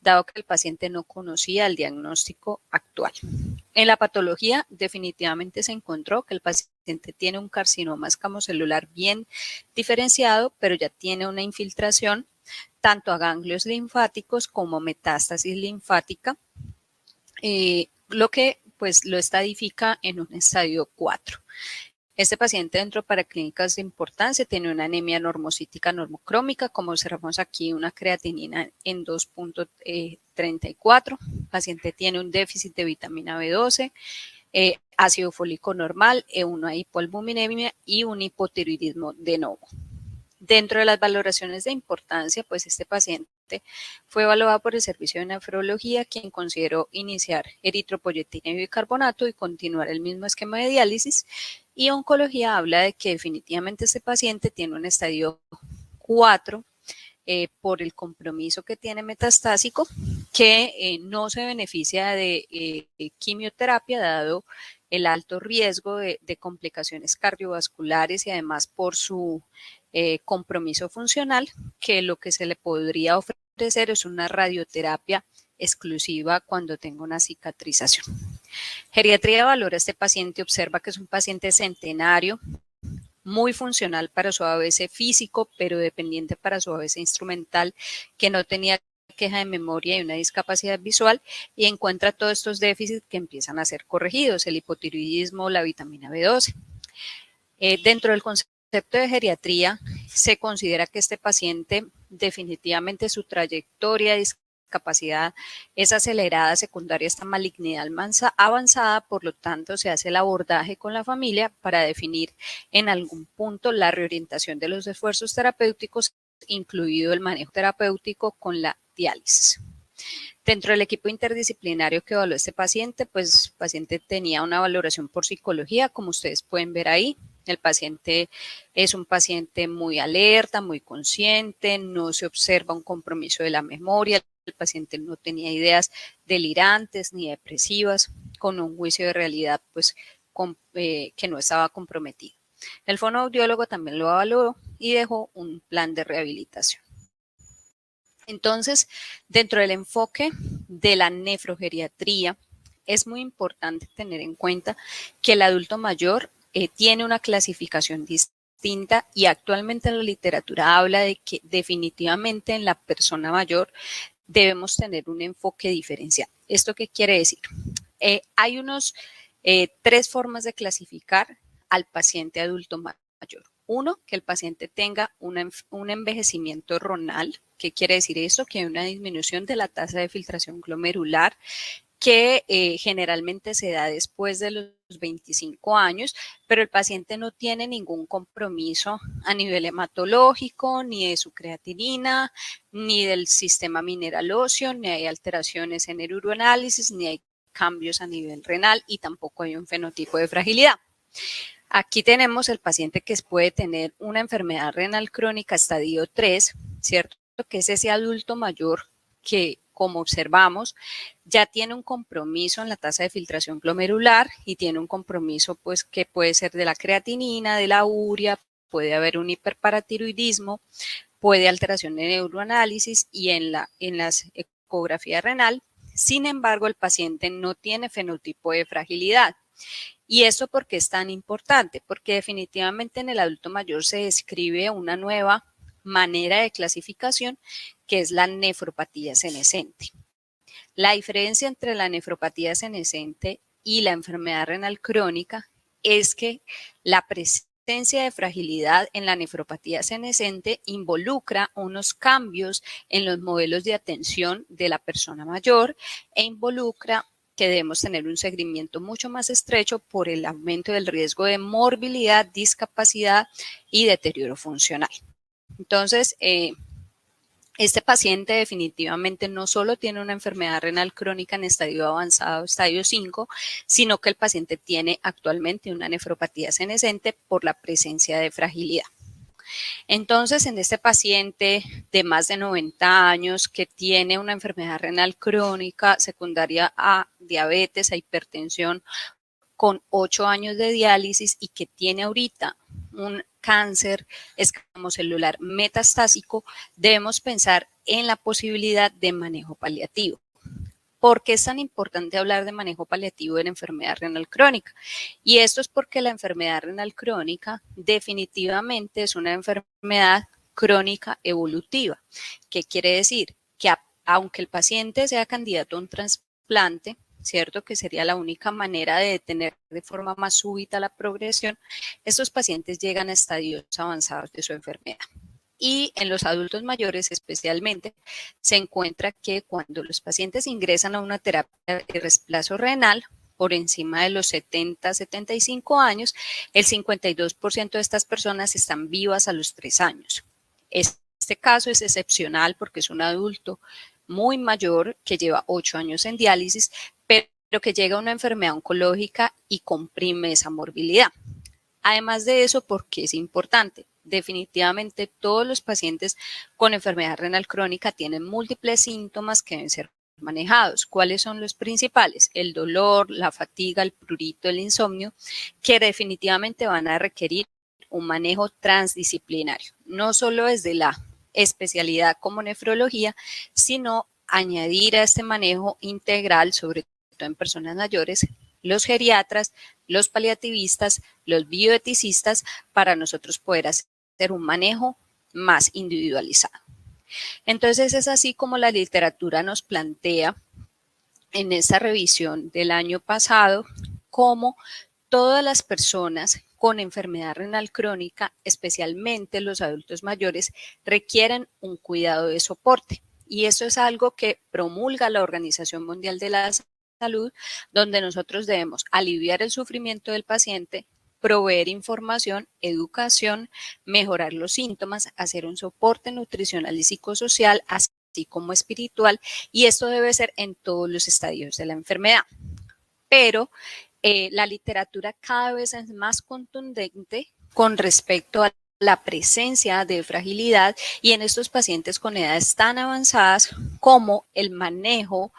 dado que el paciente no conocía el diagnóstico actual. En la patología definitivamente se encontró que el paciente tiene un carcinoma escamocelular bien diferenciado, pero ya tiene una infiltración tanto a ganglios linfáticos como metástasis linfática, lo que pues lo estadifica en un estadio 4. Este paciente dentro para clínicas de importancia tiene una anemia normocítica normocrómica, como observamos aquí una creatinina en 2.34. El paciente tiene un déficit de vitamina B12, ácido fólico normal, una hipoalbuminemia y un hipotiroidismo de novo. Dentro de las valoraciones de importancia, pues este paciente fue evaluado por el servicio de nefrología, quien consideró iniciar eritropoyetina y bicarbonato y continuar el mismo esquema de diálisis. Y oncología habla de que definitivamente este paciente tiene un estadio 4 por el compromiso que tiene metastásico, que no se beneficia de quimioterapia dado el alto riesgo de complicaciones cardiovasculares y además por su compromiso funcional, que lo que se le podría ofrecer es una radioterapia exclusiva cuando tenga una cicatrización. Geriatría valora a este paciente, observa que es un paciente centenario, muy funcional para su ABC físico, pero dependiente para su ABC instrumental, que no tenía queja de memoria y una discapacidad visual, y encuentra todos estos déficits que empiezan a ser corregidos, el hipotiroidismo, la vitamina B12. Dentro del concepto de geriatría, se considera que este paciente definitivamente su trayectoria de discapacidad es acelerada, secundaria a esta malignidad avanzada, por lo tanto se hace el abordaje con la familia para definir en algún punto la reorientación de los esfuerzos terapéuticos, incluido el manejo terapéutico con la diálisis. Dentro del equipo interdisciplinario que evaluó este paciente, pues el paciente tenía una valoración por psicología, como ustedes pueden ver ahí. El paciente es un paciente muy alerta, muy consciente, no se observa un compromiso de la memoria, el paciente no tenía ideas delirantes ni depresivas, con un juicio de realidad pues, que no estaba comprometido. El fonoaudiólogo también lo evaluó y dejó un plan de rehabilitación. Entonces, dentro del enfoque de la nefrogeriatría, es muy importante tener en cuenta que el adulto mayor tiene una clasificación distinta y actualmente la literatura habla de que definitivamente en la persona mayor debemos tener un enfoque diferencial. ¿Esto qué quiere decir? Hay tres formas de clasificar al paciente adulto mayor. Uno, que el paciente tenga un envejecimiento renal. ¿Qué quiere decir eso? Que hay una disminución de la tasa de filtración glomerular que generalmente se da después de los 25 años, pero el paciente no tiene ningún compromiso a nivel hematológico, ni de su creatinina, ni del sistema mineral óseo, ni hay alteraciones en el uroanálisis, ni hay cambios a nivel renal y tampoco hay un fenotipo de fragilidad. Aquí tenemos el paciente que puede tener una enfermedad renal crónica estadio 3, ¿cierto? Que es ese adulto mayor que, como observamos, ya tiene un compromiso en la tasa de filtración glomerular y tiene un compromiso pues que puede ser de la creatinina, de la urea, puede haber un hiperparatiroidismo, puede alteración de neuroanálisis y en la ecografía renal. Sin embargo, el paciente no tiene fenotipo de fragilidad. ¿Y eso por qué es tan importante? Porque definitivamente en el adulto mayor se describe una nueva manera de clasificación que es la nefropatía senescente. La diferencia entre la nefropatía senescente y la enfermedad renal crónica es que la presencia de fragilidad en la nefropatía senescente involucra unos cambios en los modelos de atención de la persona mayor e involucra que debemos tener un seguimiento mucho más estrecho por el aumento del riesgo de morbilidad, discapacidad y deterioro funcional. Entonces, este paciente definitivamente no solo tiene una enfermedad renal crónica en estadio avanzado, estadio 5, sino que el paciente tiene actualmente una nefropatía senescente por la presencia de fragilidad. Entonces, en este paciente de más de 90 años que tiene una enfermedad renal crónica secundaria a diabetes, a hipertensión, con 8 años de diálisis y que tiene ahorita un cáncer escamocelular metastásico, debemos pensar en la posibilidad de manejo paliativo. ¿Por qué es tan importante hablar de manejo paliativo en enfermedad renal crónica? Y esto es porque la enfermedad renal crónica definitivamente es una enfermedad crónica evolutiva. ¿Qué quiere decir? Que aunque el paciente sea candidato a un trasplante, ¿cierto? Que sería la única manera de detener de forma más súbita la progresión, estos pacientes llegan a estadios avanzados de su enfermedad. Y en los adultos mayores especialmente se encuentra que cuando los pacientes ingresan a una terapia de reemplazo renal por encima de los 70, 75 años, el 52% de estas personas están vivas a los 3 años. Este caso es excepcional porque es un adulto muy mayor que lleva 8 años en diálisis, pero que llega a una enfermedad oncológica y comprime esa morbilidad. Además de eso, ¿por qué es importante? Definitivamente todos los pacientes con enfermedad renal crónica tienen múltiples síntomas que deben ser manejados. ¿Cuáles son los principales? El dolor, la fatiga, el prurito, el insomnio, que definitivamente van a requerir un manejo transdisciplinario, no solo desde la especialidad como nefrología, sino añadir a este manejo integral, sobre todo en personas mayores, los geriatras, los paliativistas, los bioeticistas, para nosotros poder hacer un manejo más individualizado. Entonces es así como la literatura nos plantea en esta revisión del año pasado cómo todas las personas con enfermedad renal crónica, especialmente los adultos mayores, requieren un cuidado de soporte. Y eso es algo que promulga la Organización Mundial de la Salud, donde nosotros debemos aliviar el sufrimiento del paciente, proveer información, educación, mejorar los síntomas, hacer un soporte nutricional y psicosocial, así como espiritual, y esto debe ser en todos los estadios de la enfermedad. Pero la literatura cada vez es más contundente con respecto a la presencia de fragilidad y en estos pacientes con edades tan avanzadas como el manejo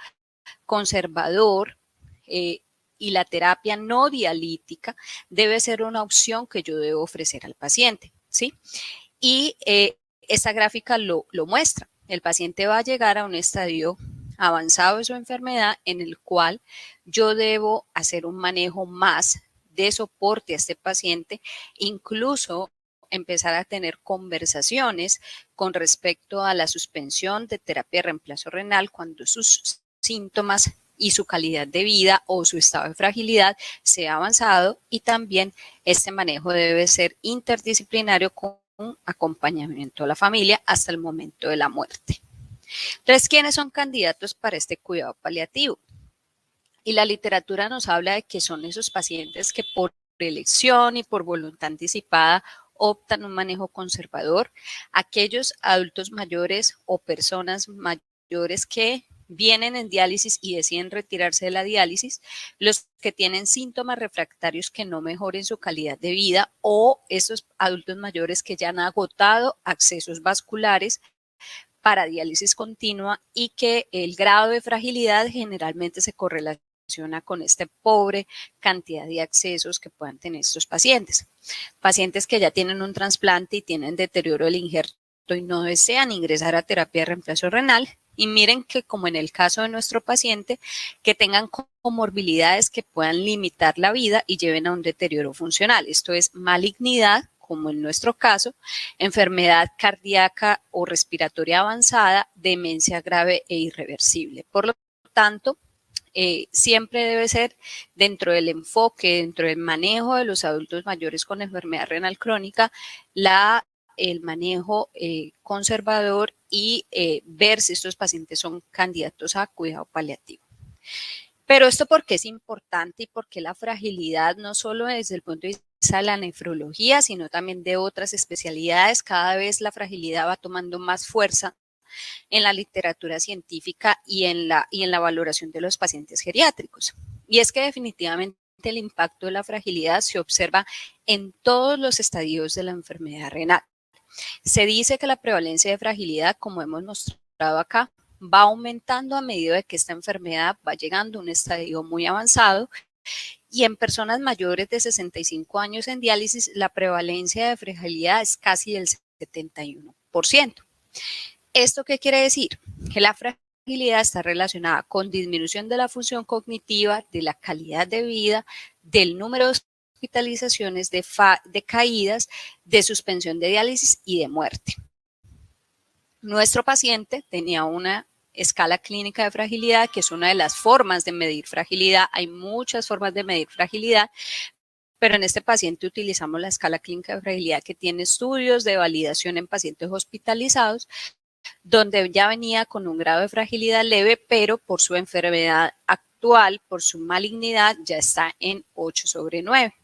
conservador y la terapia no dialítica debe ser una opción que yo debo ofrecer al paciente, ¿sí? Y esta gráfica lo muestra. El paciente va a llegar a un estadio avanzado de su enfermedad en el cual yo debo hacer un manejo más de soporte a este paciente, incluso empezar a tener conversaciones con respecto a la suspensión de terapia de reemplazo renal cuando sus síntomas y su calidad de vida o su estado de fragilidad sea avanzado, y también este manejo debe ser interdisciplinario con acompañamiento a la familia hasta el momento de la muerte. Entonces, ¿quiénes son candidatos para este cuidado paliativo? Y la literatura nos habla de que son esos pacientes que por elección y por voluntad anticipada optan un manejo conservador, aquellos adultos mayores o personas mayores que vienen en diálisis y deciden retirarse de la diálisis, los que tienen síntomas refractarios que no mejoren su calidad de vida o esos adultos mayores que ya han agotado accesos vasculares para diálisis continua y que el grado de fragilidad generalmente se correlaciona con esta pobre cantidad de accesos que puedan tener estos pacientes. Pacientes que ya tienen un trasplante y tienen deterioro del injerto y no desean ingresar a terapia de reemplazo renal. Y miren que como en el caso de nuestro paciente, que tengan comorbilidades que puedan limitar la vida y lleven a un deterioro funcional. Esto es malignidad, como en nuestro caso, enfermedad cardíaca o respiratoria avanzada, demencia grave e irreversible. Por lo tanto, siempre debe ser dentro del enfoque, dentro del manejo de los adultos mayores con enfermedad renal crónica, el manejo conservador y ver si estos pacientes son candidatos a cuidado paliativo. Pero esto ¿por qué es importante y por qué la fragilidad no solo desde el punto de vista de la nefrología, sino también de otras especialidades? Cada vez la fragilidad va tomando más fuerza en la literatura científica y en la valoración de los pacientes geriátricos. Y es que definitivamente el impacto de la fragilidad se observa en todos los estadios de la enfermedad renal. Se dice que la prevalencia de fragilidad, como hemos mostrado acá, va aumentando a medida de que esta enfermedad va llegando a un estadio muy avanzado y en personas mayores de 65 años en diálisis la prevalencia de fragilidad es casi del 71%. ¿Esto qué quiere decir? Que la fragilidad está relacionada con disminución de la función cognitiva, de la calidad de vida, del número de hospitalizaciones, de caídas, de suspensión de diálisis y de muerte. Nuestro paciente tenía una escala clínica de fragilidad, que es una de las formas de medir fragilidad. Hay muchas formas de medir fragilidad, pero en este paciente utilizamos la escala clínica de fragilidad que tiene estudios de validación en pacientes hospitalizados, donde ya venía con un grado de fragilidad leve, pero por su enfermedad actual, por su malignidad, ya está en 8/9.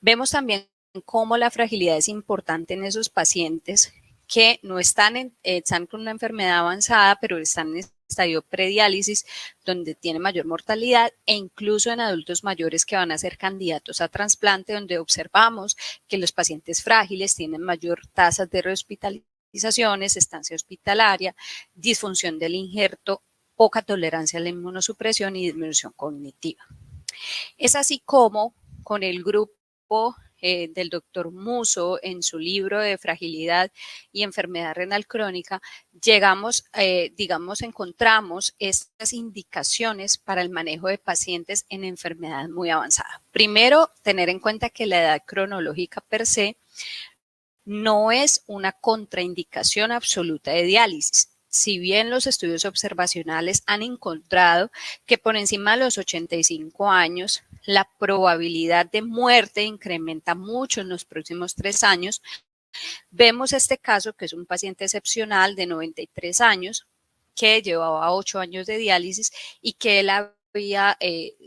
Vemos también cómo la fragilidad es importante en esos pacientes que no están, están con una enfermedad avanzada, pero están en estadio prediálisis, donde tiene mayor mortalidad, e incluso en adultos mayores que van a ser candidatos a trasplante, donde observamos que los pacientes frágiles tienen mayor tasa de rehospitalizaciones, estancia hospitalaria, disfunción del injerto, poca tolerancia a la inmunosupresión y disminución cognitiva. Es así como con el grupo del doctor Musso en su libro de fragilidad y enfermedad renal crónica, llegamos, encontramos estas indicaciones para el manejo de pacientes en enfermedad muy avanzada. Primero, tener en cuenta que la edad cronológica per se no es una contraindicación absoluta de diálisis. Si bien los estudios observacionales han encontrado que por encima de los 85 años la probabilidad de muerte incrementa mucho en los próximos 3 años, vemos este caso que es un paciente excepcional de 93 años que llevaba 8 años de diálisis y que él había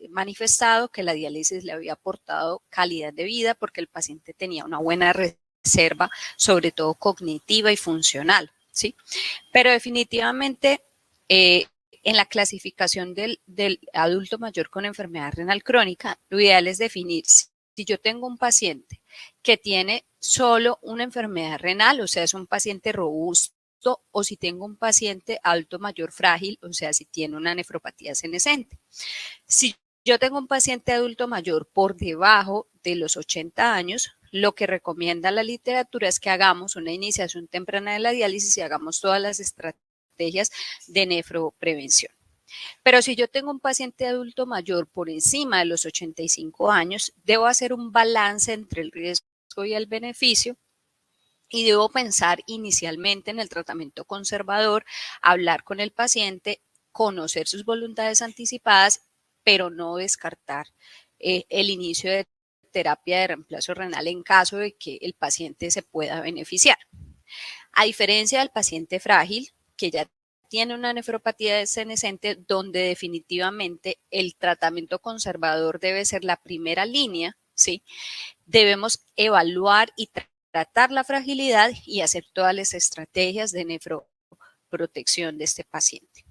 manifestado que la diálisis le había aportado calidad de vida porque el paciente tenía una buena reserva, sobre todo cognitiva y funcional, ¿sí? Pero definitivamente en la clasificación del adulto mayor con enfermedad renal crónica, lo ideal es definir si yo tengo un paciente que tiene solo una enfermedad renal, o sea, es un paciente robusto, o si tengo un paciente adulto mayor frágil, o sea, si tiene una nefropatía senescente. Si yo tengo un paciente adulto mayor por debajo de los 80 años, lo que recomienda la literatura es que hagamos una iniciación temprana de la diálisis y hagamos todas las estrategias de nefroprevención. Pero si yo tengo un paciente adulto mayor por encima de los 85 años, debo hacer un balance entre el riesgo y el beneficio y debo pensar inicialmente en el tratamiento conservador, hablar con el paciente, conocer sus voluntades anticipadas, pero no descartar el inicio de terapia de reemplazo renal en caso de que el paciente se pueda beneficiar. A diferencia del paciente frágil, que ya tiene una nefropatía senescente, donde definitivamente el tratamiento conservador debe ser la primera línea, ¿sí? Debemos evaluar y tratar la fragilidad y hacer todas las estrategias de nefroprotección de este paciente.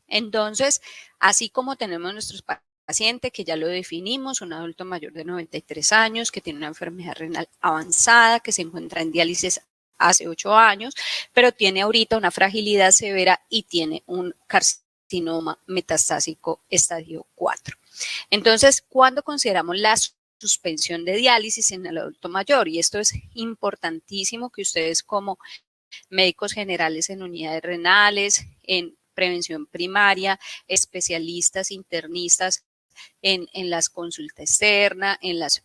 Entonces, así como tenemos nuestros pacientes que ya lo definimos, un adulto mayor de 93 años que tiene una enfermedad renal avanzada, que se encuentra en diálisis hace 8 años, pero tiene ahorita una fragilidad severa y tiene un carcinoma metastásico estadio 4. Entonces, ¿cuándo consideramos la suspensión de diálisis en el adulto mayor? Y esto es importantísimo que ustedes como médicos generales en unidades renales, en prevención primaria, especialistas, internistas, en las consultas externas,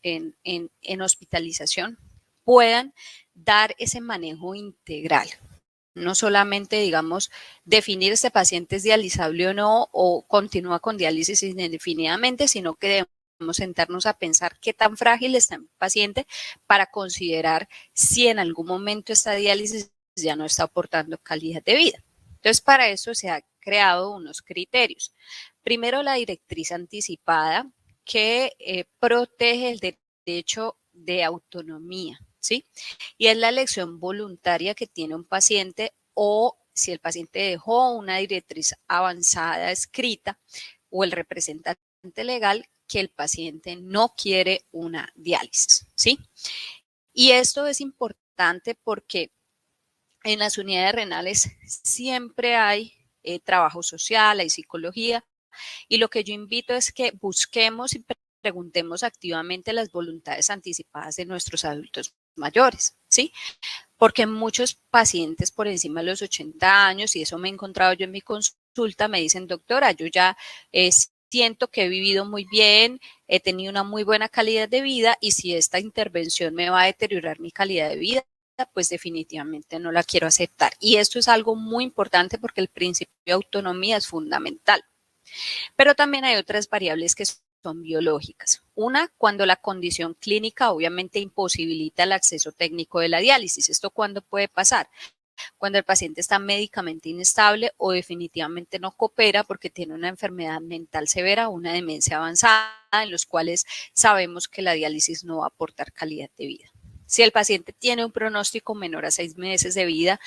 en hospitalización, puedan dar ese manejo integral. No solamente, digamos, definir este paciente es dializable o no, o continúa con diálisis indefinidamente, sino que debemos sentarnos a pensar qué tan frágil está el paciente para considerar si en algún momento esta diálisis ya no está aportando calidad de vida. Entonces, para eso se han creado unos criterios. Primero, la directriz anticipada que protege el derecho de autonomía, ¿sí? Y es la elección voluntaria que tiene un paciente o si el paciente dejó una directriz avanzada escrita o el representante legal que el paciente no quiere una diálisis, ¿sí? Y esto es importante porque en las unidades renales siempre hay trabajo social, hay psicología, y lo que yo invito es que busquemos y preguntemos activamente las voluntades anticipadas de nuestros adultos mayores, ¿sí? Porque muchos pacientes por encima de los 80 años, y eso me he encontrado yo en mi consulta, me dicen, doctora, yo ya siento que he vivido muy bien, he tenido una muy buena calidad de vida y si esta intervención me va a deteriorar mi calidad de vida, pues definitivamente no la quiero aceptar. Y esto es algo muy importante porque el principio de autonomía es fundamental. Pero también hay otras variables que son biológicas. Una, cuando la condición clínica obviamente imposibilita el acceso técnico de la diálisis. ¿Esto cuándo puede pasar? Cuando el paciente está médicamente inestable o definitivamente no coopera porque tiene una enfermedad mental severa o una demencia avanzada, en los cuales sabemos que la diálisis no va a aportar calidad de vida. Si el paciente tiene un pronóstico menor a 6 meses de vida,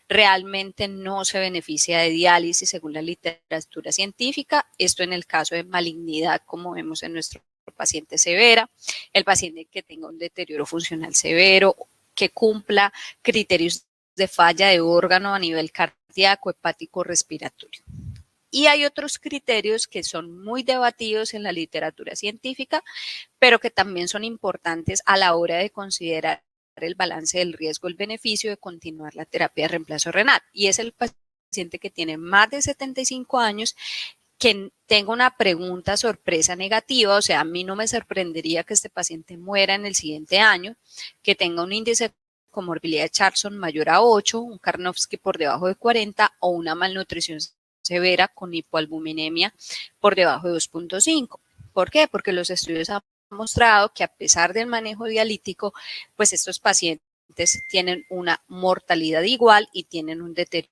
realmente no se beneficia de diálisis según la literatura científica. Esto en el caso de malignidad, como vemos en nuestro paciente severa, el paciente que tenga un deterioro funcional severo, que cumpla criterios de falla de órgano a nivel cardíaco, hepático, respiratorio. Y hay otros criterios que son muy debatidos en la literatura científica, pero que también son importantes a la hora de considerar el balance del riesgo, el beneficio de continuar la terapia de reemplazo renal. Y es el paciente que tiene más de 75 años, que tenga una pregunta sorpresa negativa, o sea, a mí no me sorprendería que este paciente muera en el siguiente año, que tenga un índice de comorbilidad de Charlson mayor a 8, un Karnofsky por debajo de 40 o una malnutrición severa con hipoalbuminemia por debajo de 2.5. ¿Por qué? Porque los estudios han mostrado que a pesar del manejo dialítico, pues estos pacientes tienen una mortalidad igual y tienen un deterioro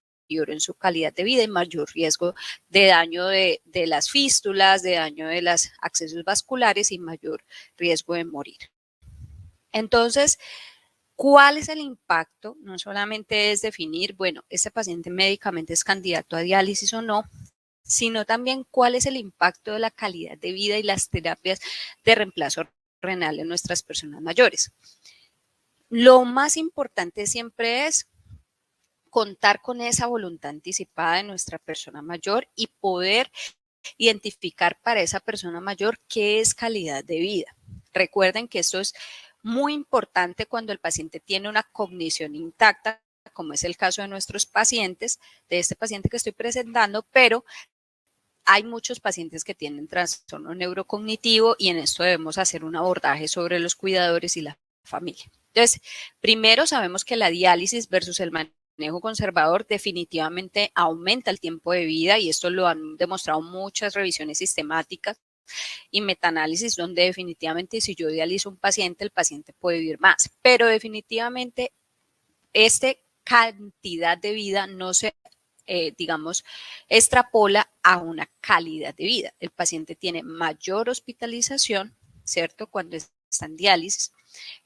en su calidad de vida y mayor riesgo de daño de las fístulas, de daño de los accesos vasculares y mayor riesgo de morir. Entonces, ¿cuál es el impacto? No solamente es definir, bueno, este paciente médicamente es candidato a diálisis o no, sino también cuál es el impacto de la calidad de vida y las terapias de reemplazo renal en nuestras personas mayores. Lo más importante siempre es contar con esa voluntad anticipada de nuestra persona mayor y poder identificar para esa persona mayor qué es calidad de vida. Recuerden que esto es muy importante cuando el paciente tiene una cognición intacta, como es el caso de nuestros pacientes, de este paciente que estoy presentando, pero hay muchos pacientes que tienen trastorno neurocognitivo y en esto debemos hacer un abordaje sobre los cuidadores y la familia. Entonces, primero sabemos que la diálisis versus el manejo conservador definitivamente aumenta el tiempo de vida y esto lo han demostrado muchas revisiones sistemáticas y metaanálisis donde definitivamente si yo dializo un paciente, el paciente puede vivir más, pero definitivamente esta cantidad de vida no se digamos, extrapola a una calidad de vida. El paciente tiene mayor hospitalización, ¿cierto? Cuando está en diálisis.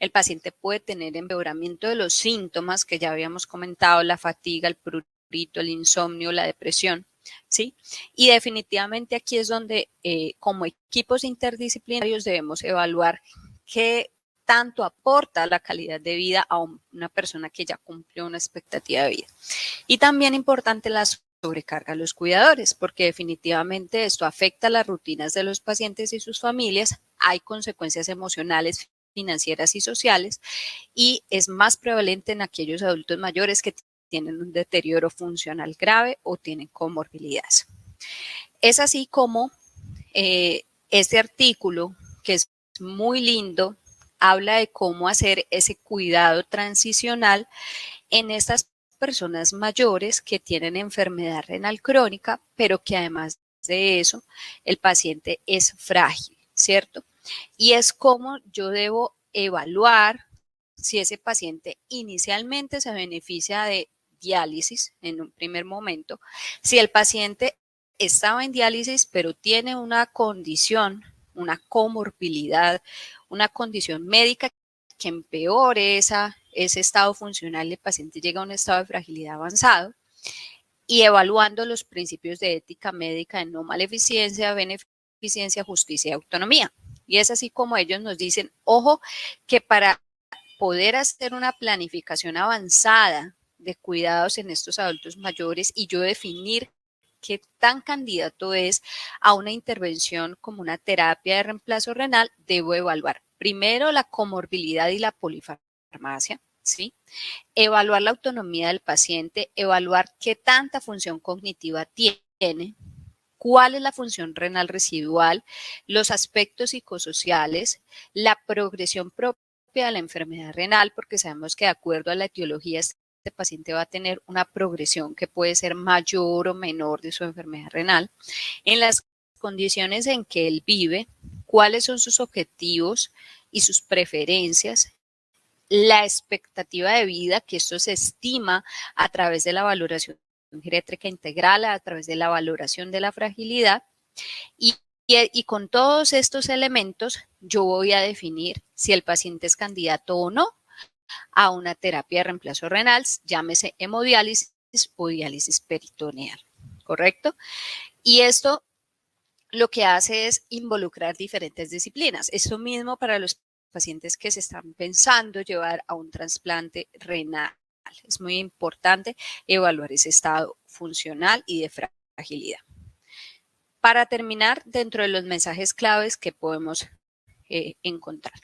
El paciente puede tener empeoramiento de los síntomas que ya habíamos comentado, la fatiga, el prurito, el insomnio, la depresión. ¿sí? Y definitivamente aquí es donde como equipos interdisciplinarios debemos evaluar qué tanto aporta la calidad de vida a una persona que ya cumplió una expectativa de vida. Y también importante la sobrecarga a los cuidadores, porque definitivamente esto afecta las rutinas de los pacientes y sus familias, hay consecuencias emocionales, financieras y sociales, y es más prevalente en aquellos adultos mayores que tienen un deterioro funcional grave o tienen comorbilidades. Es así como este artículo, que es muy lindo, habla de cómo hacer ese cuidado transicional en estas personas mayores que tienen enfermedad renal crónica, pero que además de eso, el paciente es frágil, ¿cierto? Y es como yo debo evaluar si ese paciente inicialmente se beneficia de diálisis en un primer momento, si el paciente estaba en diálisis pero tiene una condición, una comorbilidad, una condición médica que empeore ese estado funcional, el paciente llega a un estado de fragilidad avanzado, y evaluando los principios de ética médica de no maleficencia, beneficencia, justicia y autonomía. Y es así como ellos nos dicen, ojo, que para poder hacer una planificación avanzada de cuidados en estos adultos mayores y yo definir qué tan candidato es a una intervención como una terapia de reemplazo renal, debo evaluar primero la comorbilidad y la polifarmacia, ¿sí? Evaluar la autonomía del paciente, evaluar qué tanta función cognitiva tiene, cuál es la función renal residual, los aspectos psicosociales, la progresión propia de la enfermedad renal, porque sabemos que de acuerdo a la etiología este paciente va a tener una progresión que puede ser mayor o menor de su enfermedad renal, en las condiciones en que él vive, cuáles son sus objetivos y sus preferencias, la expectativa de vida, que esto se estima a través de la valoración geriátrica integral, a través de la valoración de la fragilidad, y con todos estos elementos yo voy a definir si el paciente es candidato o no a una terapia de reemplazo renal, llámese hemodiálisis o diálisis peritoneal, ¿correcto? Y esto lo que hace es involucrar diferentes disciplinas. Esto mismo para los pacientes que se están pensando llevar a un trasplante renal. Es muy importante evaluar ese estado funcional y de fragilidad. Para terminar, dentro de los mensajes claves que podemos encontrar.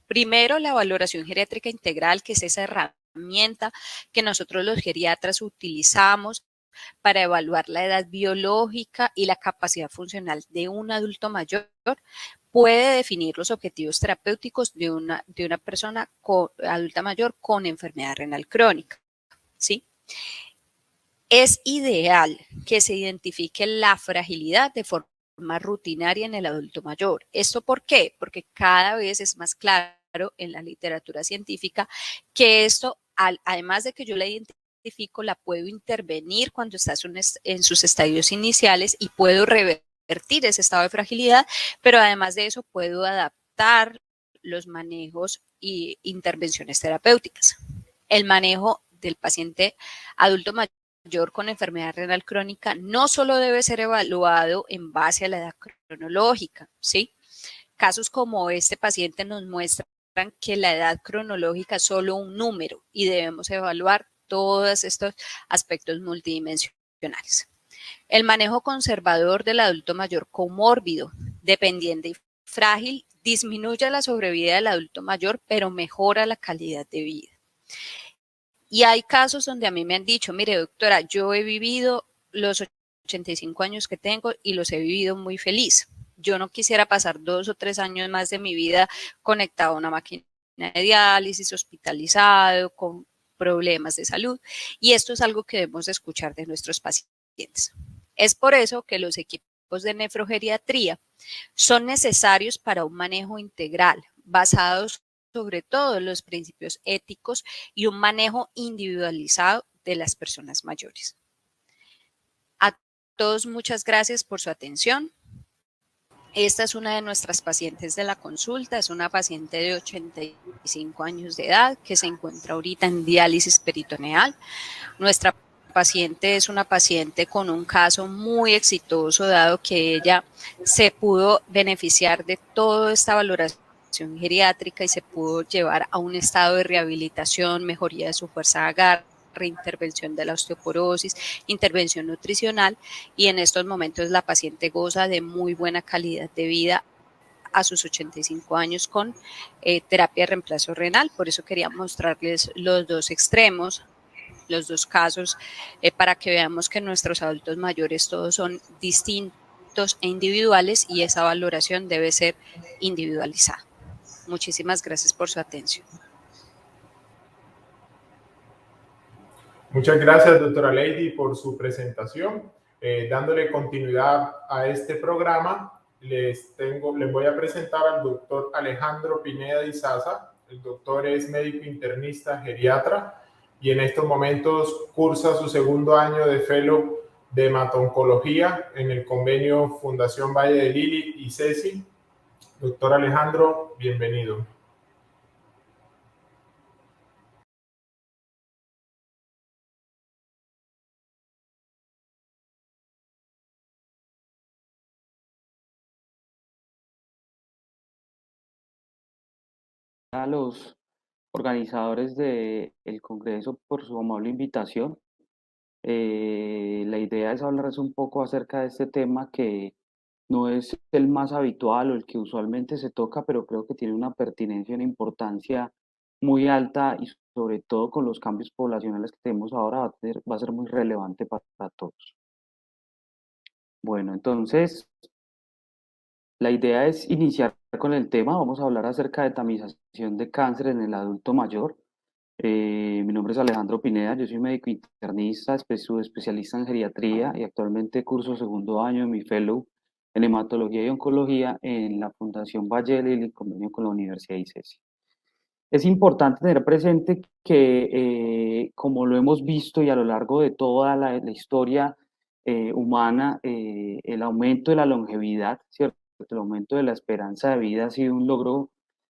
Primero, la valoración geriátrica integral, que es esa herramienta que nosotros los geriatras utilizamos para evaluar la edad biológica y la capacidad funcional de un adulto mayor, puede definir los objetivos terapéuticos de una persona adulta mayor con enfermedad renal crónica, ¿sí? Es ideal que se identifique la fragilidad de forma rutinaria en el adulto mayor. ¿Esto por qué? Porque cada vez es más claro en la literatura científica que esto, además de que yo la identifico, la puedo intervenir cuando está en sus estadios iniciales y puedo revertir ese estado de fragilidad, pero además de eso puedo adaptar los manejos y intervenciones terapéuticas. El manejo del paciente adulto mayor con enfermedad renal crónica no solo debe ser evaluado en base a la edad cronológica, ¿sí? Casos como este paciente nos muestran que la edad cronológica es solo un número y debemos evaluar todos estos aspectos multidimensionales. El manejo conservador del adulto mayor comórbido, dependiente y frágil disminuye la sobrevida del adulto mayor, pero mejora la calidad de vida. Y hay casos donde a mí me han dicho, mire doctora, yo he vivido los 85 años que tengo y los he vivido muy feliz. Yo no quisiera pasar 2 o 3 años más de mi vida conectado a una máquina de diálisis, hospitalizado, con problemas de salud. Y esto es algo que debemos escuchar de nuestros pacientes. Es por eso que los equipos de nefrogeriatría son necesarios para un manejo integral, basados sobre todo en los principios éticos y un manejo individualizado de las personas mayores. A todos muchas gracias por su atención. Esta es una de nuestras pacientes de la consulta, es una paciente de 85 años de edad que se encuentra ahorita en diálisis peritoneal. Nuestra paciente es una paciente con un caso muy exitoso, dado que ella se pudo beneficiar de toda esta valoración geriátrica y se pudo llevar a un estado de rehabilitación, mejoría de su fuerza de agarre, intervención de la osteoporosis, intervención nutricional, y en estos momentos la paciente goza de muy buena calidad de vida a sus 85 años con terapia de reemplazo renal. Por eso quería mostrarles los dos extremos, los dos casos, para que veamos que nuestros adultos mayores todos son distintos e individuales, y esa valoración debe ser individualizada. Muchísimas gracias por su atención. Muchas gracias, doctora Lady, por su presentación. Dándole continuidad a este programa, les voy a presentar al doctor Alejandro Pineda Izaza. El doctor es médico internista geriatra y en estos momentos cursa su segundo año de fellow de hemato-oncología en el convenio Fundación Valle de Lili y CECI. Doctor Alejandro, bienvenido. A los organizadores del Congreso por su amable invitación. La idea es hablarles un poco acerca de este tema que no es el más habitual o el que usualmente se toca, pero creo que tiene una pertinencia y una importancia muy alta, y sobre todo con los cambios poblacionales que tenemos ahora va a ser muy relevante para todos. Bueno, entonces la idea es iniciar con el tema. Vamos a hablar acerca de tamización de cáncer en el adulto mayor. Mi nombre es Alejandro Pineda, yo soy médico internista, especialista en geriatría, y actualmente curso segundo año de mi fellow en hematología y oncología en la Fundación Valle y el convenio con la Universidad ICESI. Es importante tener presente que, como lo hemos visto y a lo largo de toda la historia humana, el aumento de la longevidad, ¿cierto? El aumento de la esperanza de vida ha sido un logro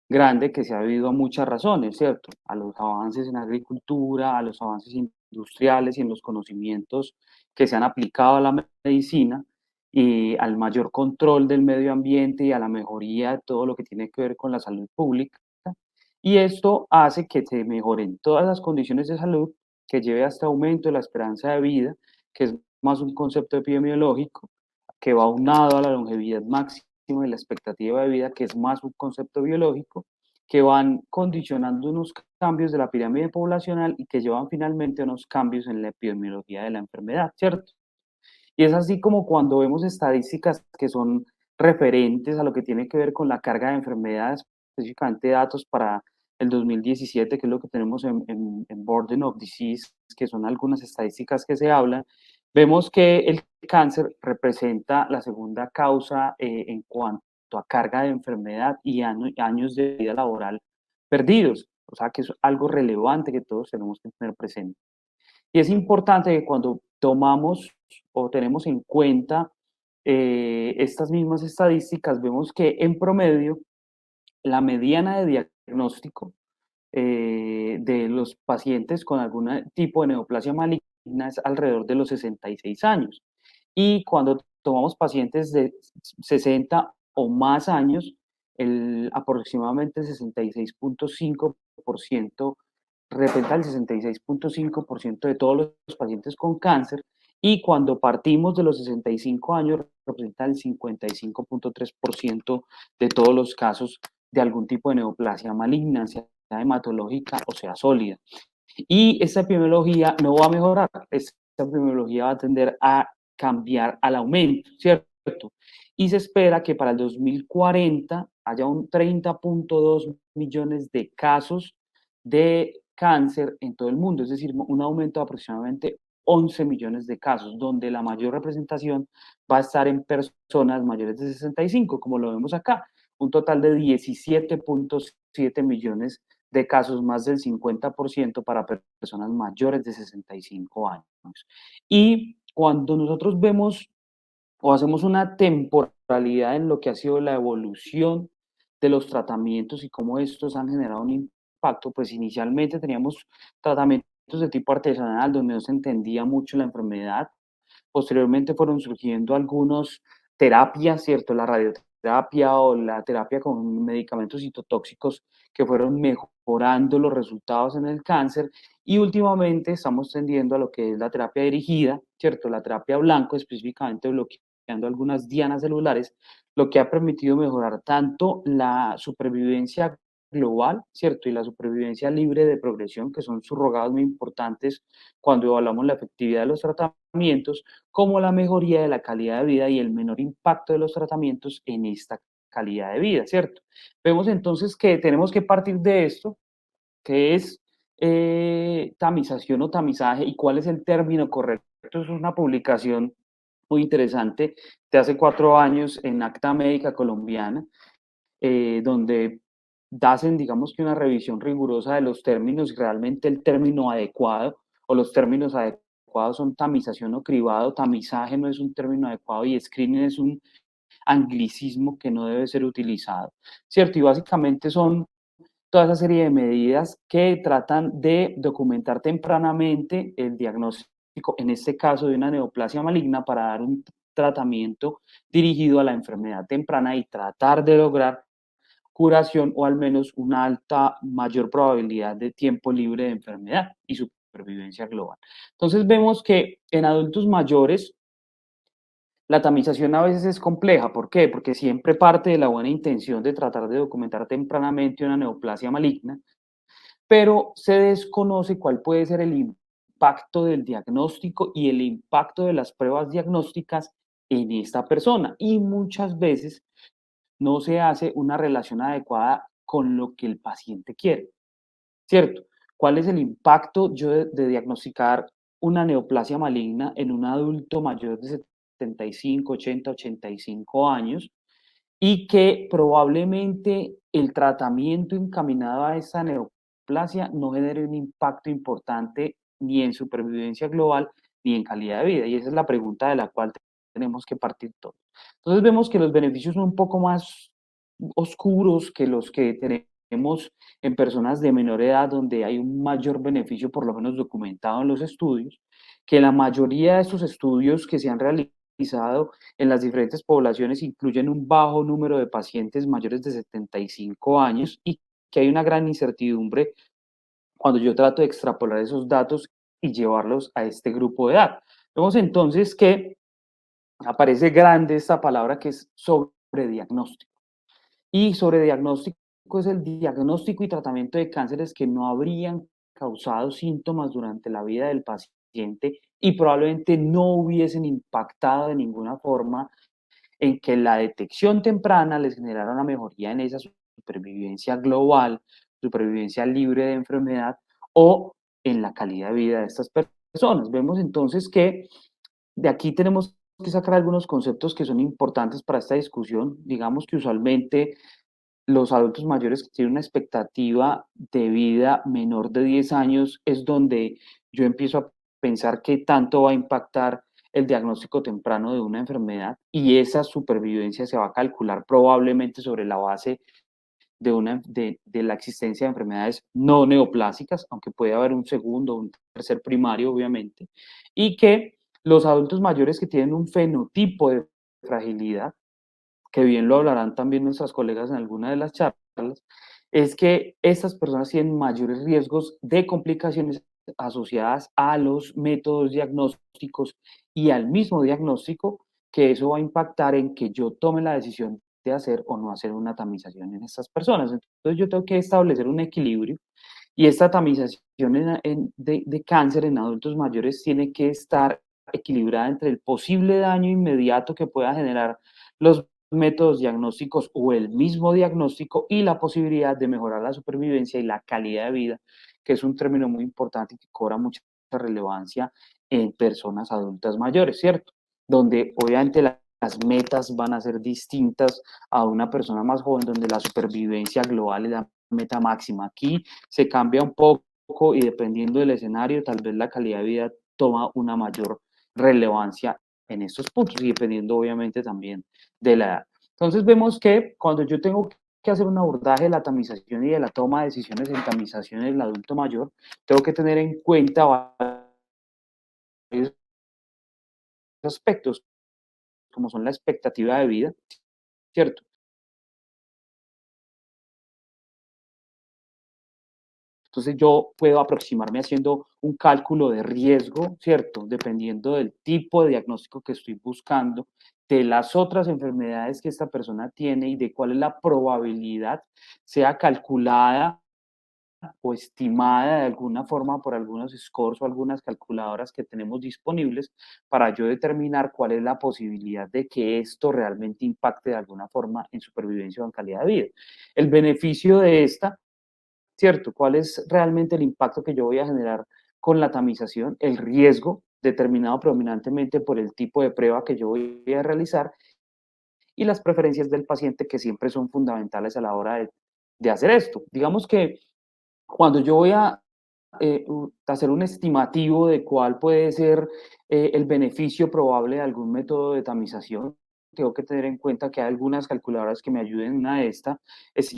grande que se ha debido a muchas razones, ¿cierto? A los avances en agricultura, a los avances industriales y en los conocimientos que se han aplicado a la medicina, y al mayor control del medio ambiente y a la mejoría de todo lo que tiene que ver con la salud pública. Y esto hace que se mejoren todas las condiciones de salud, que lleve a este aumento de la esperanza de vida, que es más un concepto epidemiológico, que va aunado a la longevidad máxima y la expectativa de vida, que es más un concepto biológico, que van condicionando unos cambios de la pirámide poblacional y que llevan finalmente a unos cambios en la epidemiología de la enfermedad, ¿cierto? Y es así como cuando vemos estadísticas que son referentes a lo que tiene que ver con la carga de enfermedades, específicamente datos para el 2017, que es lo que tenemos en Burden of Disease, que son algunas estadísticas que se hablan, vemos que el cáncer representa la segunda causa en cuanto a carga de enfermedad y años de vida laboral perdidos. O sea que es algo relevante que todos tenemos que tener presente. Y es importante que cuando tomamos o tenemos en cuenta estas mismas estadísticas, vemos que en promedio la mediana de diagnóstico de los pacientes con algún tipo de neoplasia maligna es alrededor de los 66 años. Y cuando tomamos pacientes de 60 o más años, aproximadamente 66.5% representa el 66.5% de todos los pacientes con cáncer, y cuando partimos de los 65 años representa el 55.3% de todos los casos de algún tipo de neoplasia maligna, sea hematológica o sea sólida. Y esta epidemiología no va a mejorar, esta epidemiología va a tender a cambiar al aumento, ¿cierto? Y se espera que para el 2040 haya un 30.2 millones de casos de cáncer en todo el mundo, es decir, un aumento de aproximadamente 11 millones de casos, donde la mayor representación va a estar en personas mayores de 65, como lo vemos acá, un total de 17.7 millones de casos, más del 50% para personas mayores de 65 años. Y cuando nosotros vemos o hacemos una temporalidad en lo que ha sido la evolución de los tratamientos y cómo estos han generado un impacto, pues inicialmente teníamos tratamientos de tipo artesanal, donde no se entendía mucho la enfermedad. Posteriormente fueron surgiendo algunas terapias, ¿cierto? La radioterapia o la terapia con medicamentos citotóxicos que fueron mejorando los resultados en el cáncer. Y últimamente estamos tendiendo a lo que es la terapia dirigida, ¿cierto? La terapia blanco, específicamente bloqueando algunas dianas celulares, lo que ha permitido mejorar tanto la supervivencia global, ¿cierto? Y la supervivencia libre de progresión, que son subrogados muy importantes cuando evaluamos la efectividad de los tratamientos, como la mejoría de la calidad de vida y el menor impacto de los tratamientos en esta calidad de vida, ¿cierto? Vemos entonces que tenemos que partir de esto, que es tamización o tamizaje, y cuál es el término correcto. Esto es una publicación muy interesante de hace 4 años en Acta Médica Colombiana, donde hacen, digamos que una revisión rigurosa de los términos y realmente el término adecuado o los términos adecuados son tamización o cribado. Tamizaje no es un término adecuado y screening es un anglicismo que no debe ser utilizado, ¿cierto? Y básicamente son toda esa serie de medidas que tratan de documentar tempranamente el diagnóstico, en este caso de una neoplasia maligna, para dar un tratamiento dirigido a la enfermedad temprana y tratar de lograr curación o al menos una alta, mayor probabilidad de tiempo libre de enfermedad y supervivencia global. Entonces vemos que en adultos mayores la tamización a veces es compleja. ¿Por qué? Porque siempre parte de la buena intención de tratar de documentar tempranamente una neoplasia maligna, pero se desconoce cuál puede ser el impacto del diagnóstico y el impacto de las pruebas diagnósticas en esta persona. Y muchas veces no se hace una relación adecuada con lo que el paciente quiere, ¿cierto? ¿Cuál es el impacto yo de diagnosticar una neoplasia maligna en un adulto mayor de 75, 80, 85 años y que probablemente el tratamiento encaminado a esa neoplasia no genere un impacto importante ni en supervivencia global ni en calidad de vida? Y esa es la pregunta de la cual tenemos que partir todos. Entonces vemos que los beneficios son un poco más oscuros que los que tenemos en personas de menor edad, donde hay un mayor beneficio, por lo menos documentado en los estudios, que la mayoría de estos estudios que se han realizado en las diferentes poblaciones incluyen un bajo número de pacientes mayores de 75 años y que hay una gran incertidumbre cuando yo trato de extrapolar esos datos y llevarlos a este grupo de edad. Vemos entonces que aparece grande esta palabra que es sobrediagnóstico. Y sobrediagnóstico es el diagnóstico y tratamiento de cánceres que no habrían causado síntomas durante la vida del paciente y probablemente no hubiesen impactado de ninguna forma en que la detección temprana les generara una mejoría en esa supervivencia global, supervivencia libre de enfermedad o en la calidad de vida de estas personas. Vemos entonces que de aquí tenemos que sacar algunos conceptos que son importantes para esta discusión. Digamos que usualmente los adultos mayores que tienen una expectativa de vida menor de 10 años es donde yo empiezo a pensar qué tanto va a impactar el diagnóstico temprano de una enfermedad, y esa supervivencia se va a calcular probablemente sobre la base de la existencia de enfermedades no neoplásicas, aunque puede haber un segundo o un tercer primario, obviamente, y que los adultos mayores que tienen un fenotipo de fragilidad, que bien lo hablarán también nuestras colegas en alguna de las charlas, es que estas personas tienen mayores riesgos de complicaciones asociadas a los métodos diagnósticos y al mismo diagnóstico, que eso va a impactar en que yo tome la decisión de hacer o no hacer una tamización en estas personas. Entonces yo tengo que establecer un equilibrio, y esta tamización de cáncer en adultos mayores tiene que estar equilibrada entre el posible daño inmediato que pueda generar los métodos diagnósticos o el mismo diagnóstico y la posibilidad de mejorar la supervivencia y la calidad de vida, que es un término muy importante y que cobra mucha relevancia en personas adultas mayores, ¿cierto? Donde obviamente las metas van a ser distintas a una persona más joven, donde la supervivencia global es la meta máxima. Aquí se cambia un poco y dependiendo del escenario, tal vez la calidad de vida toma una mayor relevancia en estos puntos y dependiendo obviamente también de la edad. Entonces vemos que cuando yo tengo que hacer un abordaje de la tamización y de la toma de decisiones en tamización en el adulto mayor, tengo que tener en cuenta varios aspectos, como son la expectativa de vida, ¿cierto? Entonces yo puedo aproximarme haciendo un cálculo de riesgo, ¿cierto? Dependiendo del tipo de diagnóstico que estoy buscando, de las otras enfermedades que esta persona tiene y de cuál es la probabilidad, sea calculada o estimada de alguna forma por algunos scores o algunas calculadoras que tenemos disponibles para yo determinar cuál es la posibilidad de que esto realmente impacte de alguna forma en supervivencia o en calidad de vida. El beneficio de esta, ¿cierto? ¿Cuál es realmente el impacto que yo voy a generar con la tamización? El riesgo determinado predominantemente por el tipo de prueba que yo voy a realizar y las preferencias del paciente que siempre son fundamentales a la hora de hacer esto. Digamos que cuando yo voy a hacer un estimativo de cuál puede ser el beneficio probable de algún método de tamización, tengo que tener en cuenta que hay algunas calculadoras que me ayuden. Una de estas es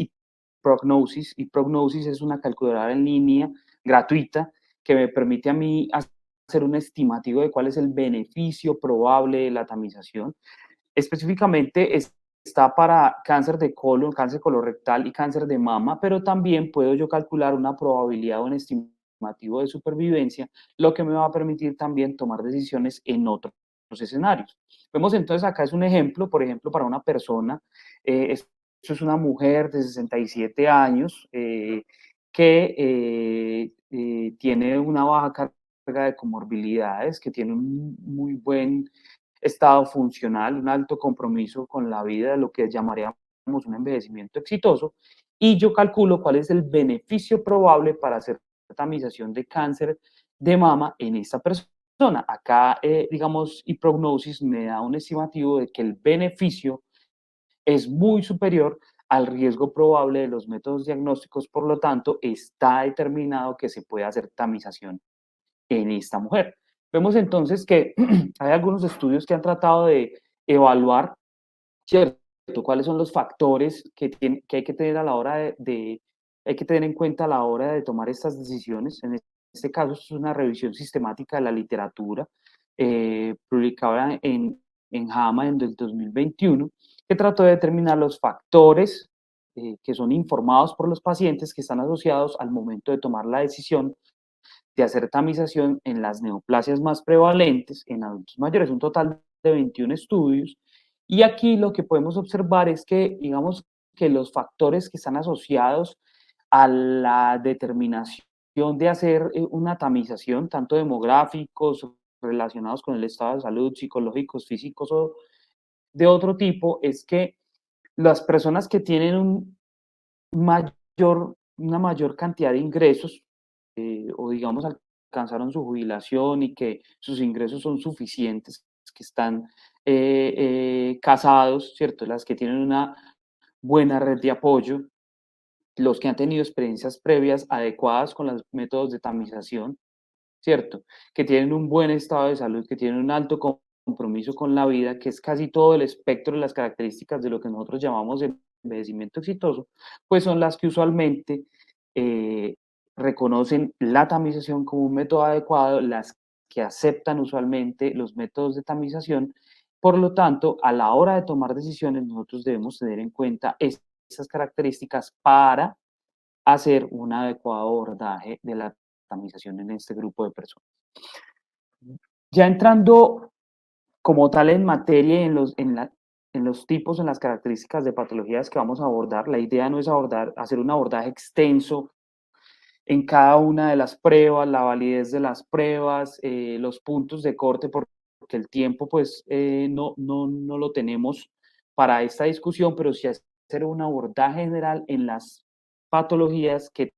ePrognosis. ePrognosis es una calculadora en línea gratuita que me permite a mí hacer un estimativo de cuál es el beneficio probable de la tamización. Específicamente está para cáncer de colon, cáncer colorectal y cáncer de mama, pero también puedo yo calcular una probabilidad o un estimativo de supervivencia, lo que me va a permitir también tomar decisiones en otros escenarios. Vemos entonces acá es un ejemplo, por ejemplo, para una persona, esto es una mujer de 67 años que tiene una baja carga de comorbilidades, que tiene un muy buen estado funcional, un alto compromiso con la vida, lo que llamaríamos un envejecimiento exitoso, y yo calculo cuál es el beneficio probable para hacer tamización de cáncer de mama en esta persona. Acá, digamos, ePrognosis me da un estimativo de que el beneficio es muy superior al riesgo probable de los métodos diagnósticos, por lo tanto, está determinado que se puede hacer tamización en esta mujer. Vemos entonces que hay algunos estudios que han tratado de evaluar, ¿cierto?, cuáles son los factores que hay que tener a la hora hay que tener en cuenta a la hora de tomar estas decisiones. En este caso, es una revisión sistemática de la literatura publicada en JAMA en el 2021, que trató de determinar los factores que son informados por los pacientes que están asociados al momento de tomar la decisión de hacer tamización en las neoplasias más prevalentes en adultos mayores, un total de 21 estudios. Y aquí lo que podemos observar es que, digamos, que los factores que están asociados a la determinación de hacer una tamización, tanto demográficos, relacionados con el estado de salud, psicológicos, físicos o de otro tipo, es que las personas que tienen una mayor cantidad de ingresos, o digamos alcanzaron su jubilación y que sus ingresos son suficientes, que están casados, ¿cierto? Las que tienen una buena red de apoyo, los que han tenido experiencias previas adecuadas con los métodos de tamización, ¿cierto? Que tienen un buen estado de salud, que tienen un alto compromiso con la vida, que es casi todo el espectro de las características de lo que nosotros llamamos envejecimiento exitoso, pues son las que usualmente reconocen la tamización como un método adecuado, las que aceptan usualmente los métodos de tamización. Por lo tanto, a la hora de tomar decisiones, nosotros debemos tener en cuenta esas características para hacer un adecuado abordaje de la tamización en este grupo de personas. Ya entrando como tal en materia, en los tipos, en las características de patologías que vamos a abordar, la idea no es hacer un abordaje extenso en cada una de las pruebas, la validez de las pruebas, los puntos de corte, porque el tiempo pues no lo tenemos para esta discusión, pero sí hacer un abordaje general en las patologías que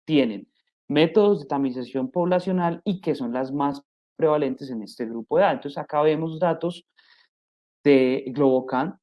tienen métodos de tamización poblacional y que son las más prevalentes en este grupo de edad. Entonces acá vemos datos de Globocan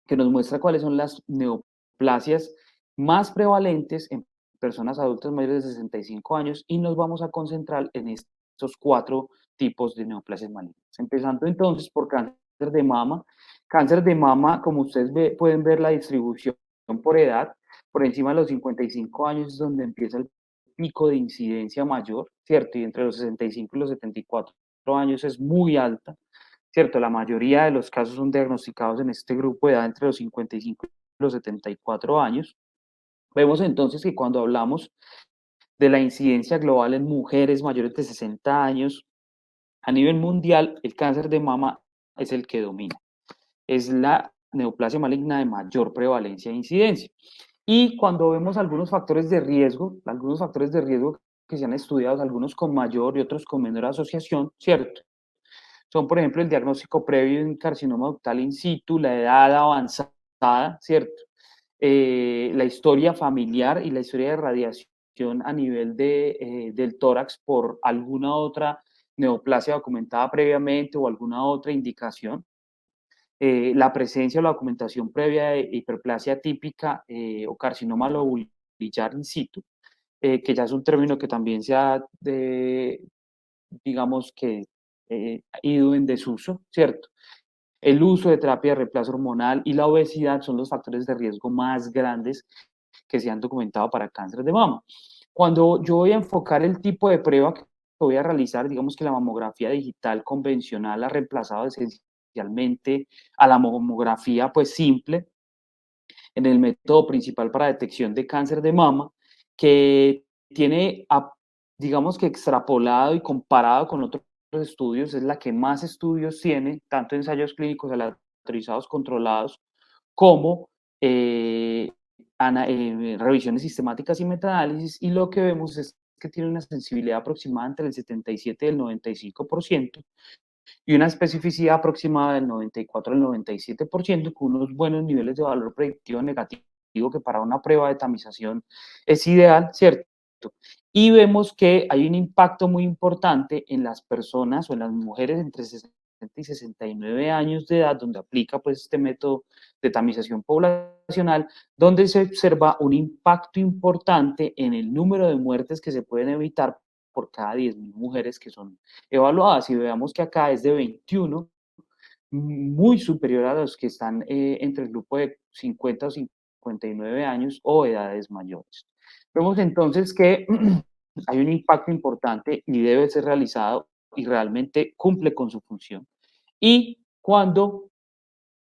que nos muestra cuáles son las neoplasias más prevalentes en personas adultas mayores de 65 años y nos vamos a concentrar en estos 4 tipos de neoplasias malignas. Empezando entonces por cáncer de mama. Cáncer de mama, como ustedes pueden ver la distribución por edad, por encima de los 55 años es donde empieza el pico de incidencia mayor, ¿cierto? Y entre los 65 y los 74 años es muy alta, ¿cierto? La mayoría de los casos son diagnosticados en este grupo de edad entre los 55 y los 74 años. Vemos entonces que cuando hablamos de la incidencia global en mujeres mayores de 60 años, a nivel mundial, el cáncer de mama es el que domina. Es la neoplasia maligna de mayor prevalencia e incidencia. Y cuando vemos algunos factores de riesgo que se han estudiado, algunos con mayor y otros con menor asociación, ¿cierto? Son, por ejemplo, el diagnóstico previo de un carcinoma ductal in situ, la edad avanzada, ¿cierto? La historia familiar y la historia de radiación a nivel del tórax por alguna otra neoplasia documentada previamente o alguna otra indicación. La presencia o la documentación previa de hiperplasia típica o carcinoma lobular in situ, que ya es un término que también se ha, digamos que, ido en desuso, ¿cierto? El uso de terapia de reemplazo hormonal y la obesidad son los factores de riesgo más grandes que se han documentado para cáncer de mama. Cuando yo voy a enfocar el tipo de prueba que voy a realizar, digamos que la mamografía digital convencional ha reemplazado esencialmente a la mamografía pues simple en el método principal para detección de cáncer de mama, que tiene, digamos que extrapolado y comparado con otros estudios, es la que más estudios tiene, tanto ensayos clínicos aleatorizados controlados como revisiones sistemáticas y metaanálisis, y lo que vemos es que tiene una sensibilidad aproximada entre el 77 y el 95%, y una especificidad aproximada del 94 al 97%, con unos buenos niveles de valor predictivo negativo, que para una prueba de tamización es ideal, ¿cierto? Y vemos que hay un impacto muy importante en las personas o en las mujeres entre 60 y 69 años de edad, donde aplica pues este método de tamización poblacional, donde se observa un impacto importante en el número de muertes que se pueden evitar por cada 10.000 mujeres que son evaluadas. Y veamos que acá es de 21, muy superior a los que están entre el grupo de 50 o 59 años o edades mayores. Vemos entonces que hay un impacto importante y debe ser realizado y realmente cumple con su función. Y cuando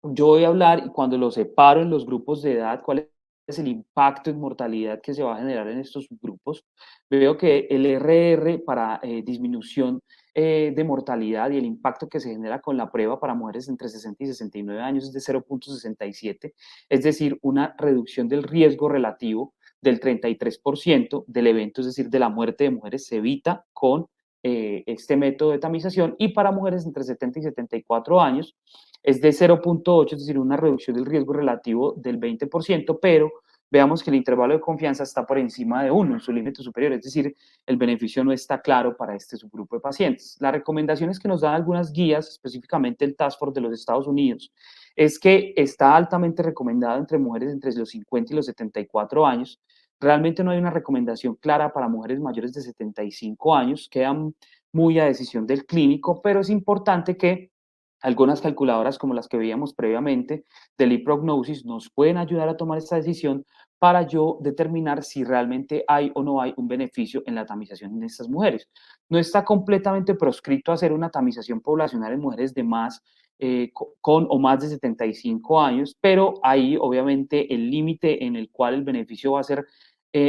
yo voy a hablar y cuando lo separo en los grupos de edad, cuál es el impacto en mortalidad que se va a generar en estos grupos, veo que el RR para disminución de mortalidad y el impacto que se genera con la prueba para mujeres entre 60 y 69 años es de 0.67, es decir, una reducción del riesgo relativo del 33% del evento, es decir, de la muerte de mujeres se evita con este método de tamización, y para mujeres entre 70 y 74 años es de 0.8, es decir, una reducción del riesgo relativo del 20%, pero veamos que el intervalo de confianza está por encima de 1 en su límite superior, es decir, el beneficio no está claro para este subgrupo de pacientes. Las recomendaciones que nos dan algunas guías, específicamente el Task Force de los Estados Unidos, es que está altamente recomendado entre mujeres entre los 50 y los 74 años. Realmente no hay una recomendación clara para mujeres mayores de 75 años, quedan muy a decisión del clínico, pero es importante que algunas calculadoras como las que veíamos previamente del e-prognosis nos pueden ayudar a tomar esta decisión para yo determinar si realmente hay o no hay un beneficio en la tamización en estas mujeres. No está completamente proscrito hacer una tamización poblacional en mujeres de más con o más de 75 años, pero ahí obviamente el límite en el cual el beneficio va a ser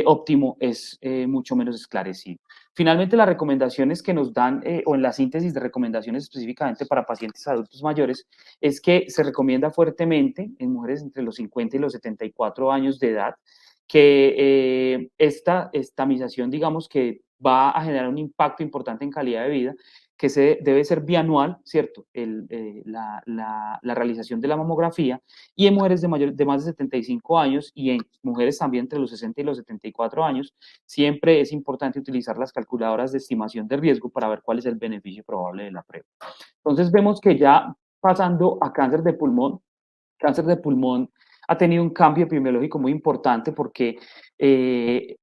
óptimo es mucho menos esclarecido. Finalmente, las recomendaciones que nos dan, o en la síntesis de recomendaciones específicamente para pacientes adultos mayores, es que se recomienda fuertemente en mujeres entre los 50 y los 74 años de edad que esta tamización, digamos que va a generar un impacto importante en calidad de vida, que debe ser bianual, ¿cierto? La realización de la mamografía, y en mujeres de más de 75 años y en mujeres también entre los 60 y los 74 años, siempre es importante utilizar las calculadoras de estimación de riesgo para ver cuál es el beneficio probable de la prueba. Entonces vemos que ya pasando a cáncer de pulmón ha tenido un cambio epidemiológico muy importante porque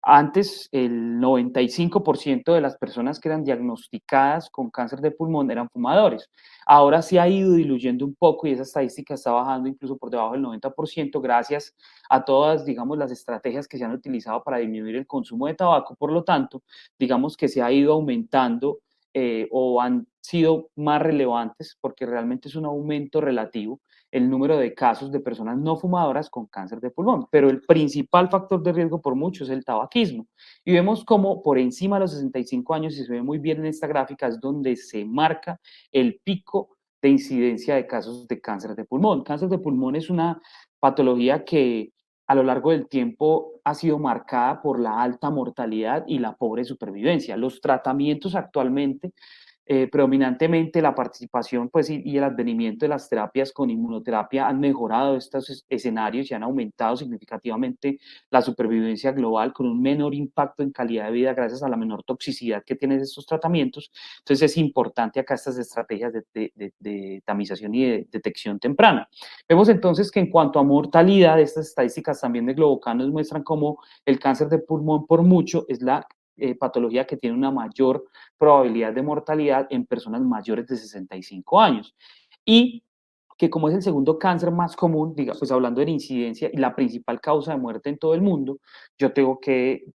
antes el 95% de las personas que eran diagnosticadas con cáncer de pulmón eran fumadores. Ahora se ha ido diluyendo un poco y esa estadística está bajando incluso por debajo del 90% gracias a todas, digamos, las estrategias que se han utilizado para disminuir el consumo de tabaco. Por lo tanto, digamos que se ha ido aumentando o han sido más relevantes porque realmente es un aumento relativo el número de casos de personas no fumadoras con cáncer de pulmón, pero el principal factor de riesgo por mucho es el tabaquismo. Y vemos como por encima de los 65 años, y se ve muy bien en esta gráfica, es donde se marca el pico de incidencia de casos de cáncer de pulmón. Cáncer de pulmón es una patología que a lo largo del tiempo ha sido marcada por la alta mortalidad y la pobre supervivencia. Los tratamientos actualmente predominantemente la participación pues, y el advenimiento de las terapias con inmunoterapia han mejorado estos escenarios y han aumentado significativamente la supervivencia global con un menor impacto en calidad de vida gracias a la menor toxicidad que tienen estos tratamientos. Entonces es importante acá estas estrategias de tamización y de detección temprana. Vemos entonces que en cuanto a mortalidad, estas estadísticas también de Globocan nos muestran cómo el cáncer de pulmón por mucho es la patología que tiene una mayor probabilidad de mortalidad en personas mayores de 65 años. Y que como es el segundo cáncer más común, diga, pues hablando de incidencia y la principal causa de muerte en todo el mundo, yo tengo que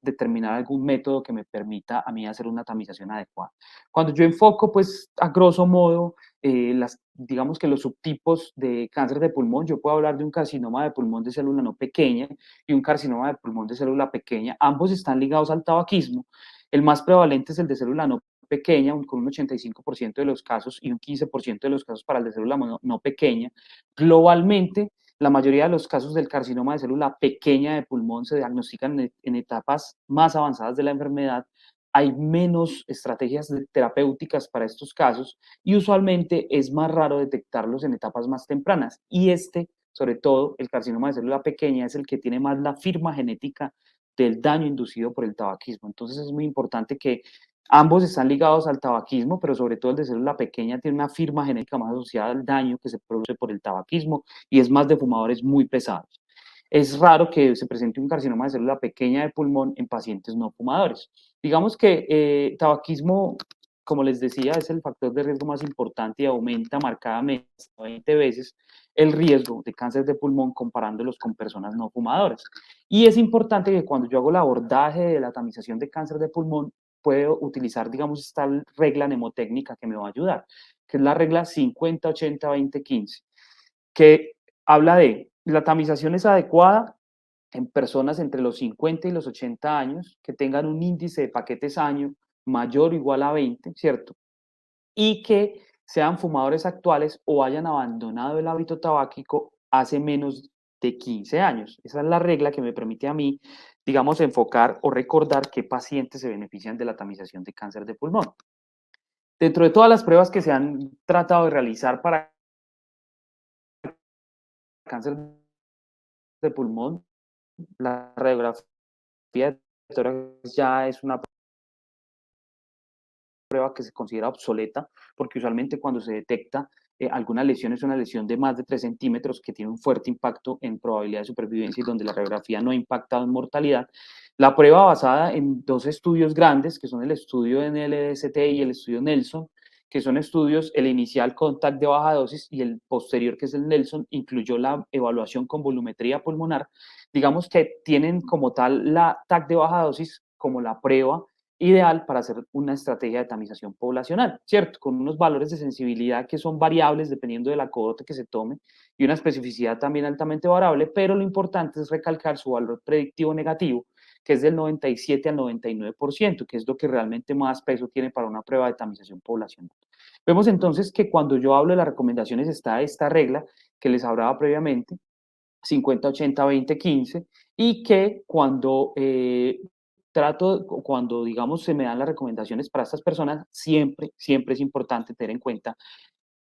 determinar algún método que me permita a mí hacer una tamización adecuada. Cuando yo enfoco, pues a grosso modo, digamos que los subtipos de cáncer de pulmón, yo puedo hablar de un carcinoma de pulmón de célula no pequeña y un carcinoma de pulmón de célula pequeña. Ambos están ligados al tabaquismo. El más prevalente es el de célula no pequeña, con un 85% de los casos y un 15% de los casos para el de célula no pequeña. Globalmente, la mayoría de los casos del carcinoma de célula pequeña de pulmón se diagnostican en etapas más avanzadas de la enfermedad. Hay menos estrategias terapéuticas para estos casos y usualmente es más raro detectarlos en etapas más tempranas. Y sobre todo, el carcinoma de célula pequeña es el que tiene más la firma genética del daño inducido por el tabaquismo. Entonces es muy importante que ambos están ligados al tabaquismo, pero sobre todo el de célula pequeña tiene una firma genética más asociada al daño que se produce por el tabaquismo y es más de fumadores muy pesados. Es raro que se presente un carcinoma de célula pequeña de pulmón en pacientes no fumadores. Digamos que tabaquismo, como les decía, es el factor de riesgo más importante y aumenta marcadamente 20 veces el riesgo de cáncer de pulmón comparándolos con personas no fumadoras. Y es importante que cuando yo hago el abordaje de la tamización de cáncer de pulmón, puedo utilizar, digamos, esta regla mnemotécnica que me va a ayudar, que es la regla 50-80-20-15, que habla de la tamización es adecuada en personas entre los 50 y los 80 años que tengan un índice de paquetes año mayor o igual a 20, ¿cierto? Y que sean fumadores actuales o hayan abandonado el hábito tabáquico hace menos de 15 años. Esa es la regla que me permite a mí, digamos, enfocar o recordar qué pacientes se benefician de la tamización de cáncer de pulmón. Dentro de todas las pruebas que se han tratado de realizar para cáncer de pulmón, la radiografía de tórax ya es una prueba que se considera obsoleta, porque usualmente cuando se detecta alguna lesión es una lesión de más de 3 centímetros que tiene un fuerte impacto en probabilidad de supervivencia y donde la radiografía no ha impactado en mortalidad. La prueba basada en dos estudios grandes, que son el estudio NLST y el estudio Nelson, que son estudios, el inicial con TAC de baja dosis y el posterior, que es el Nelson, incluyó la evaluación con volumetría pulmonar. Digamos que tienen como tal la TAC de baja dosis como la prueba ideal para hacer una estrategia de tamización poblacional, ¿cierto? Con unos valores de sensibilidad que son variables dependiendo de la cohorte que se tome y una especificidad también altamente variable, pero lo importante es recalcar su valor predictivo negativo, que es del 97 al 99%, que es lo que realmente más peso tiene para una prueba de tamización poblacional. Vemos entonces que cuando yo hablo de las recomendaciones está esta regla que les hablaba previamente, 50, 80, 20, 15, y que cuando cuando digamos se me dan las recomendaciones para estas personas, siempre es importante tener en cuenta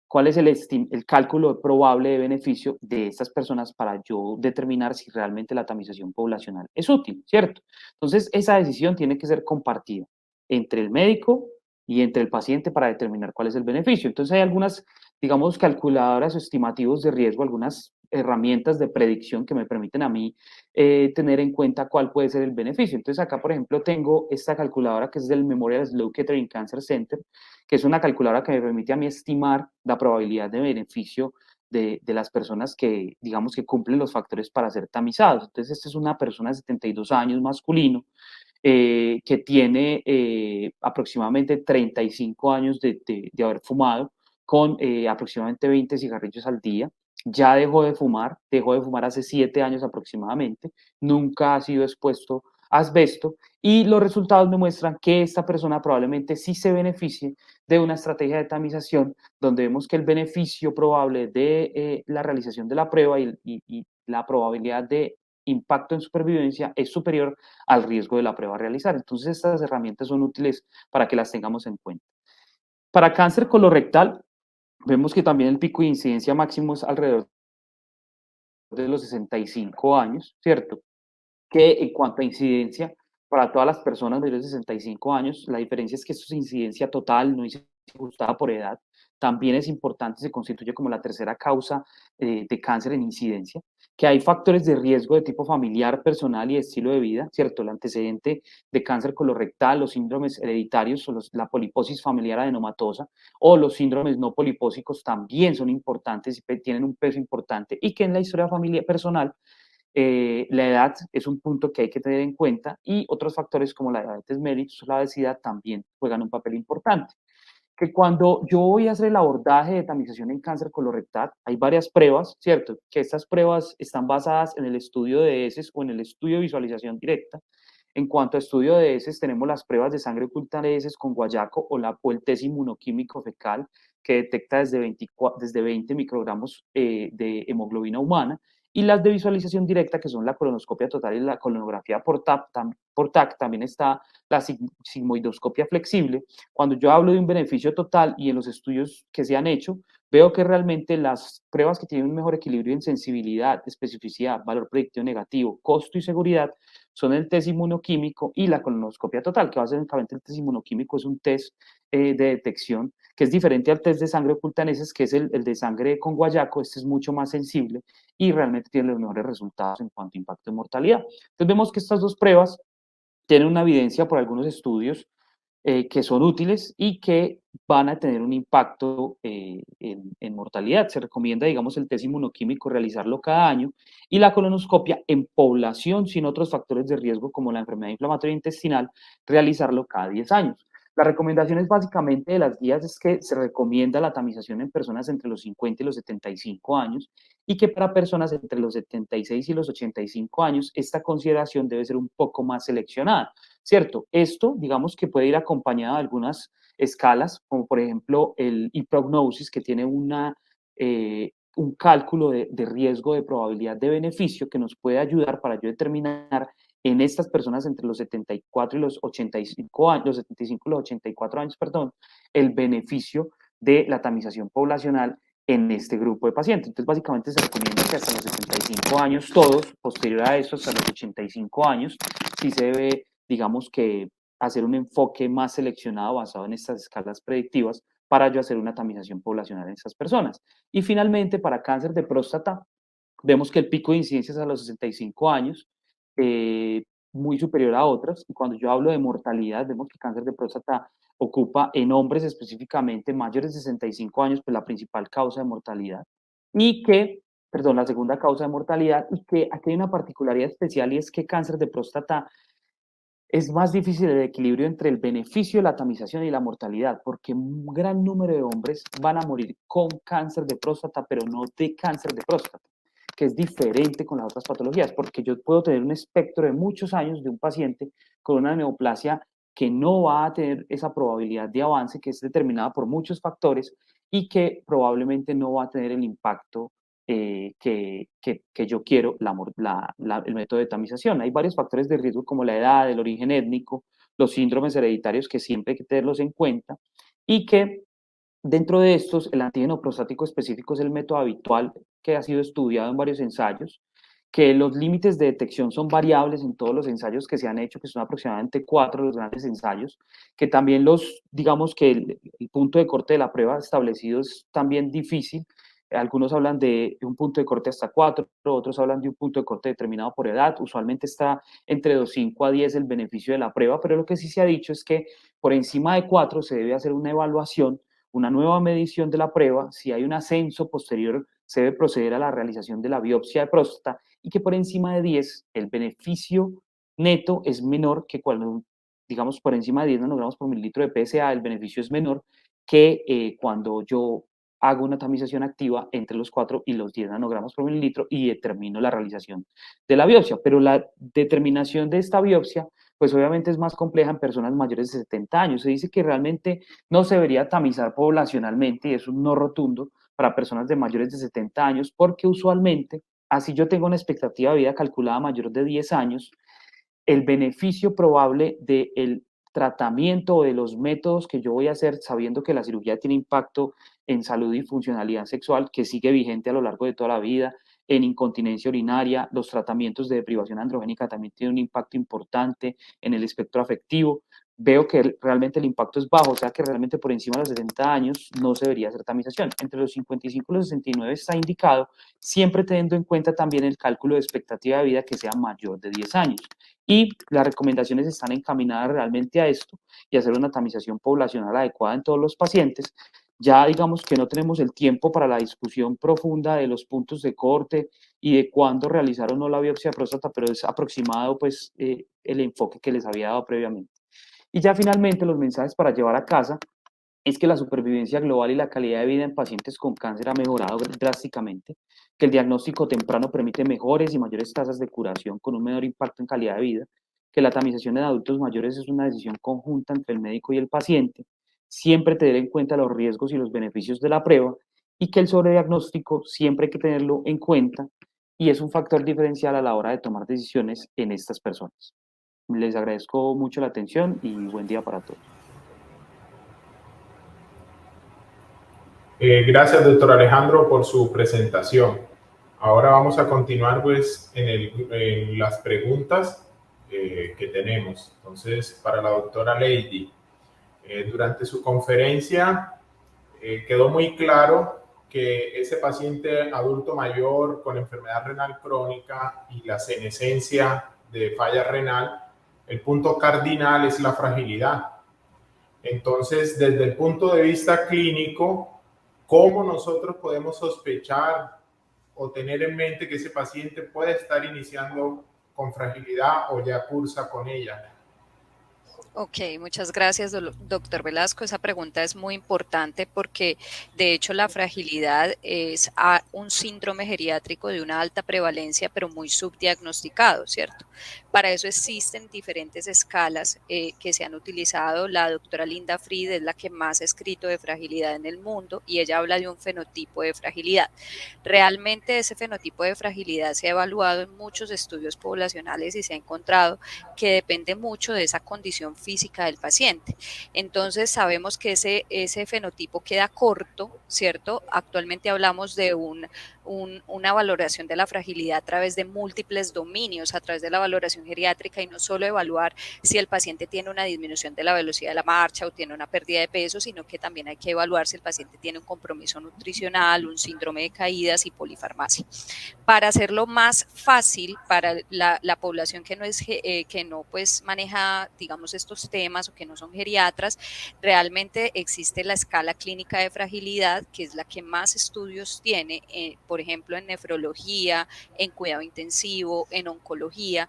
cuál es el cálculo probable de beneficio de estas personas para yo determinar si realmente la tamización poblacional es útil, ¿cierto? Entonces, esa decisión tiene que ser compartida entre el médico y entre el paciente para determinar cuál es el beneficio. Entonces, hay algunas digamos, calculadoras o estimativos de riesgo, algunas herramientas de predicción que me permiten a mí tener en cuenta cuál puede ser el beneficio. Entonces acá, por ejemplo, tengo esta calculadora que es del Memorial Sloan Kettering Cancer Center, que es una calculadora que me permite a mí estimar la probabilidad de beneficio de las personas que, digamos, que cumplen los factores para ser tamizados. Entonces, esta es una persona de 72 años, masculino, que tiene aproximadamente 35 años de haber fumado, con aproximadamente 20 cigarrillos al día. Ya dejó de fumar hace 7 años aproximadamente, nunca ha sido expuesto a asbesto, y los resultados me muestran que esta persona probablemente sí se beneficie de una estrategia de tamización, donde vemos que el beneficio probable de la realización de la prueba y la probabilidad de impacto en supervivencia es superior al riesgo de la prueba a realizar. Entonces, estas herramientas son útiles para que las tengamos en cuenta. Para cáncer colorectal, vemos que también el pico de incidencia máximo es alrededor de los 65 años, ¿cierto? Que en cuanto a incidencia, para todas las personas mayores de 65 años, la diferencia es que esto es incidencia total, no es ajustada por edad. También es importante, se constituye como la tercera causa de cáncer en incidencia, que hay factores de riesgo de tipo familiar, personal y de estilo de vida, ¿cierto? El antecedente de cáncer colorectal, los síndromes hereditarios o la poliposis familiar adenomatosa o los síndromes no polipósicos también son importantes y tienen un peso importante, y que en la historia familiar personal la edad es un punto que hay que tener en cuenta, y otros factores como la diabetes mellitus o la obesidad también juegan un papel importante. Que cuando yo voy a hacer el abordaje de tamización en cáncer colorectal, hay varias pruebas, ¿cierto? Que estas pruebas están basadas en el estudio de heces o en el estudio de visualización directa. En cuanto a estudio de heces, tenemos las pruebas de sangre oculta de heces con guayaco o el test inmunoquímico fecal, que detecta desde 20 microgramos de hemoglobina humana, y las de visualización directa, que son la colonoscopia total y la colonografía por TAC. También está la sigmoidoscopia flexible. Cuando yo hablo de un beneficio total y en los estudios que se han hecho, veo que realmente las pruebas que tienen un mejor equilibrio en sensibilidad, especificidad, valor predictivo negativo, costo y seguridad son el test inmunoquímico y la colonoscopia total, que básicamente el test inmunoquímico es un test de detección que es diferente al test de sangre oculta en heces, que es el de sangre con guayaco. Este es mucho más sensible y realmente tiene los mejores resultados en cuanto a impacto de mortalidad. Entonces vemos que estas dos pruebas tienen una evidencia por algunos estudios que son útiles y que van a tener un impacto en mortalidad. Se recomienda, digamos, el test inmunoquímico realizarlo cada año, y la colonoscopia en población sin otros factores de riesgo como la enfermedad inflamatoria intestinal, realizarlo cada 10 años. Las recomendaciones básicamente de las guías es que se recomienda la tamización en personas entre los 50 y los 75 años, y que para personas entre los 76 y los 85 años esta consideración debe ser un poco más seleccionada, ¿cierto? Esto, digamos, que puede ir acompañado de algunas escalas, como por ejemplo el e-prognosis, que tiene un cálculo de riesgo de probabilidad de beneficio que nos puede ayudar para yo determinar en estas personas entre los 74 y los 85 años, los 75 y los 84 años, perdón, el beneficio de la tamización poblacional en este grupo de pacientes. Entonces, básicamente se recomienda que hasta los 75 años todos, posterior a eso, hasta los 85 años, sí se debe, digamos, que hacer un enfoque más seleccionado basado en estas escalas predictivas para yo hacer una tamización poblacional en estas personas. Y finalmente, para cáncer de próstata, vemos que el pico de incidencia es a los 65 años, muy superior a otras. Y cuando yo hablo de mortalidad, vemos que el cáncer de próstata ocupa en hombres específicamente mayores de 65 años, pues la principal causa de mortalidad. Y que, perdón, la segunda causa de mortalidad, y que aquí hay una particularidad especial, y es que cáncer de próstata es más difícil el equilibrio entre el beneficio de la tamización y la mortalidad, porque un gran número de hombres van a morir con cáncer de próstata, pero no de cáncer de próstata, que es diferente con las otras patologías, porque yo puedo tener un espectro de muchos años de un paciente con una neoplasia que no va a tener esa probabilidad de avance, que es determinada por muchos factores, y que probablemente no va a tener el impacto que yo quiero, el método de tamización. Hay varios factores de riesgo como la edad, el origen étnico, los síndromes hereditarios, que siempre hay que tenerlos en cuenta, y que dentro de estos el antígeno prostático específico es el método habitual que ha sido estudiado en varios ensayos, que los límites de detección son variables en todos los ensayos que se han hecho, que son aproximadamente 4 los grandes ensayos, que también digamos que el punto de corte de la prueba establecido es también difícil. Algunos hablan de un punto de corte hasta 4, otros hablan de un punto de corte determinado por edad. Usualmente está entre 5 a 10 el beneficio de la prueba, pero lo que sí se ha dicho es que por encima de 4 se debe hacer una evaluación, una nueva medición de la prueba. Si hay un ascenso posterior, se debe proceder a la realización de la biopsia de próstata, y que por encima de 10 el beneficio neto es menor que cuando, digamos, por encima de 10 nanogramos por mililitro de PSA, el beneficio es menor que cuando yo hago una tamización activa entre los 4 y los 10 nanogramos por mililitro y determino la realización de la biopsia. Pero la determinación de esta biopsia, pues obviamente es más compleja en personas mayores de 70 años. Se dice que realmente no se debería tamizar poblacionalmente, y es un no rotundo para personas de mayores de 70 años, porque usualmente, así yo tengo una expectativa de vida calculada mayor de 10 años, el beneficio probable del tratamiento o de los métodos que yo voy a hacer, sabiendo que la cirugía tiene impacto en salud y funcionalidad sexual, que sigue vigente a lo largo de toda la vida, en incontinencia urinaria, los tratamientos de deprivación androgénica también tienen un impacto importante en el espectro afectivo. Veo que realmente el impacto es bajo, o sea que realmente por encima de los 70 años no se debería hacer tamización. Entre los 55 y los 69 está indicado, siempre teniendo en cuenta también el cálculo de expectativa de vida que sea mayor de 10 años. Y las recomendaciones están encaminadas realmente a esto y a hacer una tamización poblacional adecuada en todos los pacientes. Ya digamos que no tenemos el tiempo para la discusión profunda de los puntos de corte y de cuándo realizar o no la biopsia de próstata, pero es aproximado pues el enfoque que les había dado previamente. Y ya finalmente los mensajes para llevar a casa es que la supervivencia global y la calidad de vida en pacientes con cáncer ha mejorado drásticamente, que el diagnóstico temprano permite mejores y mayores tasas de curación con un menor impacto en calidad de vida, que la tamización en adultos mayores es una decisión conjunta entre el médico y el paciente, siempre tener en cuenta los riesgos y los beneficios de la prueba, y que el sobrediagnóstico siempre hay que tenerlo en cuenta y es un factor diferencial a la hora de tomar decisiones en estas personas. Les agradezco mucho la atención y buen día para todos. Gracias, doctor Alejandro, por su presentación. Ahora vamos a continuar pues en las preguntas que tenemos. Entonces, para la doctora Lady, durante su conferencia quedó muy claro que ese paciente adulto mayor con enfermedad renal crónica y la senescencia de falla renal, el punto cardinal es la fragilidad. Entonces, desde el punto de vista clínico, ¿cómo nosotros podemos sospechar o tener en mente que ese paciente puede estar iniciando con fragilidad o ya cursa con ella? Ok, muchas gracias, doctor Velasco. Esa pregunta es muy importante porque, de hecho, la fragilidad es un síndrome geriátrico de una alta prevalencia, pero muy subdiagnosticado, ¿cierto? Para eso existen diferentes escalas que se han utilizado. La doctora Linda Fried es la que más ha escrito de fragilidad en el mundo y ella habla de un fenotipo de fragilidad. Realmente ese fenotipo de fragilidad se ha evaluado en muchos estudios poblacionales y se ha encontrado que depende mucho de esa condición física del paciente. Entonces sabemos que ese fenotipo queda corto, ¿cierto? Actualmente hablamos de una valoración de la fragilidad a través de múltiples dominios, a través de la valoración geriátrica, y no solo evaluar si el paciente tiene una disminución de la velocidad de la marcha o tiene una pérdida de peso, sino que también hay que evaluar si el paciente tiene un compromiso nutricional, un síndrome de caídas y polifarmacia. Para hacerlo más fácil para la población que no pues maneja, digamos, estos temas o que no son geriatras, realmente existe la escala clínica de fragilidad, que es la que más estudios tiene, por ejemplo, en nefrología, en cuidado intensivo, en oncología,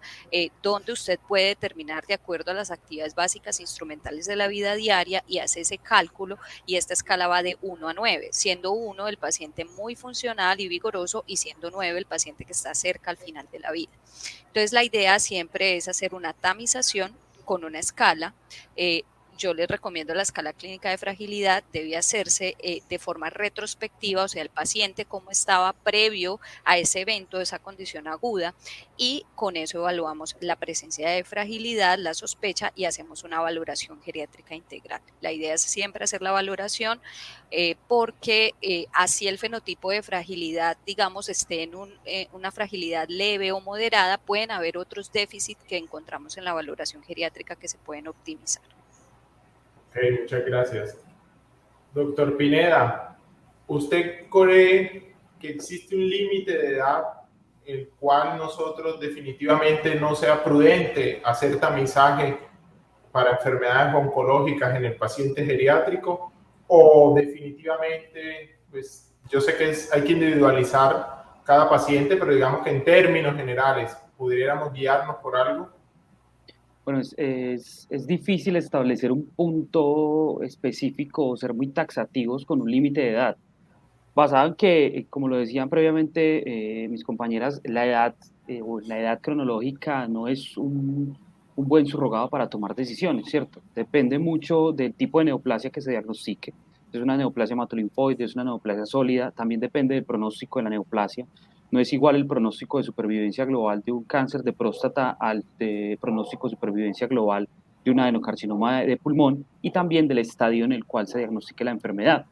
donde usted puede determinar de acuerdo a las actividades básicas instrumentales de la vida diaria y hace ese cálculo, y esta escala va de 1 a 9, siendo 1 el paciente muy funcional y vigoroso y siendo 9 el paciente que está cerca al final de la vida. Entonces la idea siempre es hacer una tamización con una escala. yo les recomiendo la escala clínica de fragilidad, debe hacerse de forma retrospectiva, o sea, el paciente cómo estaba previo a ese evento, esa condición aguda, y con eso evaluamos la presencia de fragilidad, la sospecha y hacemos una valoración geriátrica integral. La idea es siempre hacer la valoración porque así el fenotipo de fragilidad, digamos, esté en una fragilidad leve o moderada, pueden haber otros déficits que encontramos en la valoración geriátrica que se pueden optimizar. Ok, muchas gracias. Doctor Pineda, ¿usted cree que existe un límite de edad el cual nosotros definitivamente no sea prudente hacer tamizaje para enfermedades oncológicas en el paciente geriátrico? O definitivamente, pues yo sé que hay que individualizar cada paciente, pero digamos que en términos generales, ¿pudiéramos guiarnos por algo? Bueno, es difícil establecer un punto específico o ser muy taxativos con un límite de edad. Basado en que, como lo decían previamente mis compañeras, o la edad cronológica no es un buen surrogado para tomar decisiones, ¿cierto? Depende mucho del tipo de neoplasia que se diagnostique. Es una neoplasia hematolinfoide, es una neoplasia sólida, también depende del pronóstico de la neoplasia. No es igual el pronóstico de supervivencia global de un cáncer de próstata al de pronóstico de supervivencia global de un adenocarcinoma de pulmón y también del estadio en el cual se diagnostique la enfermedad.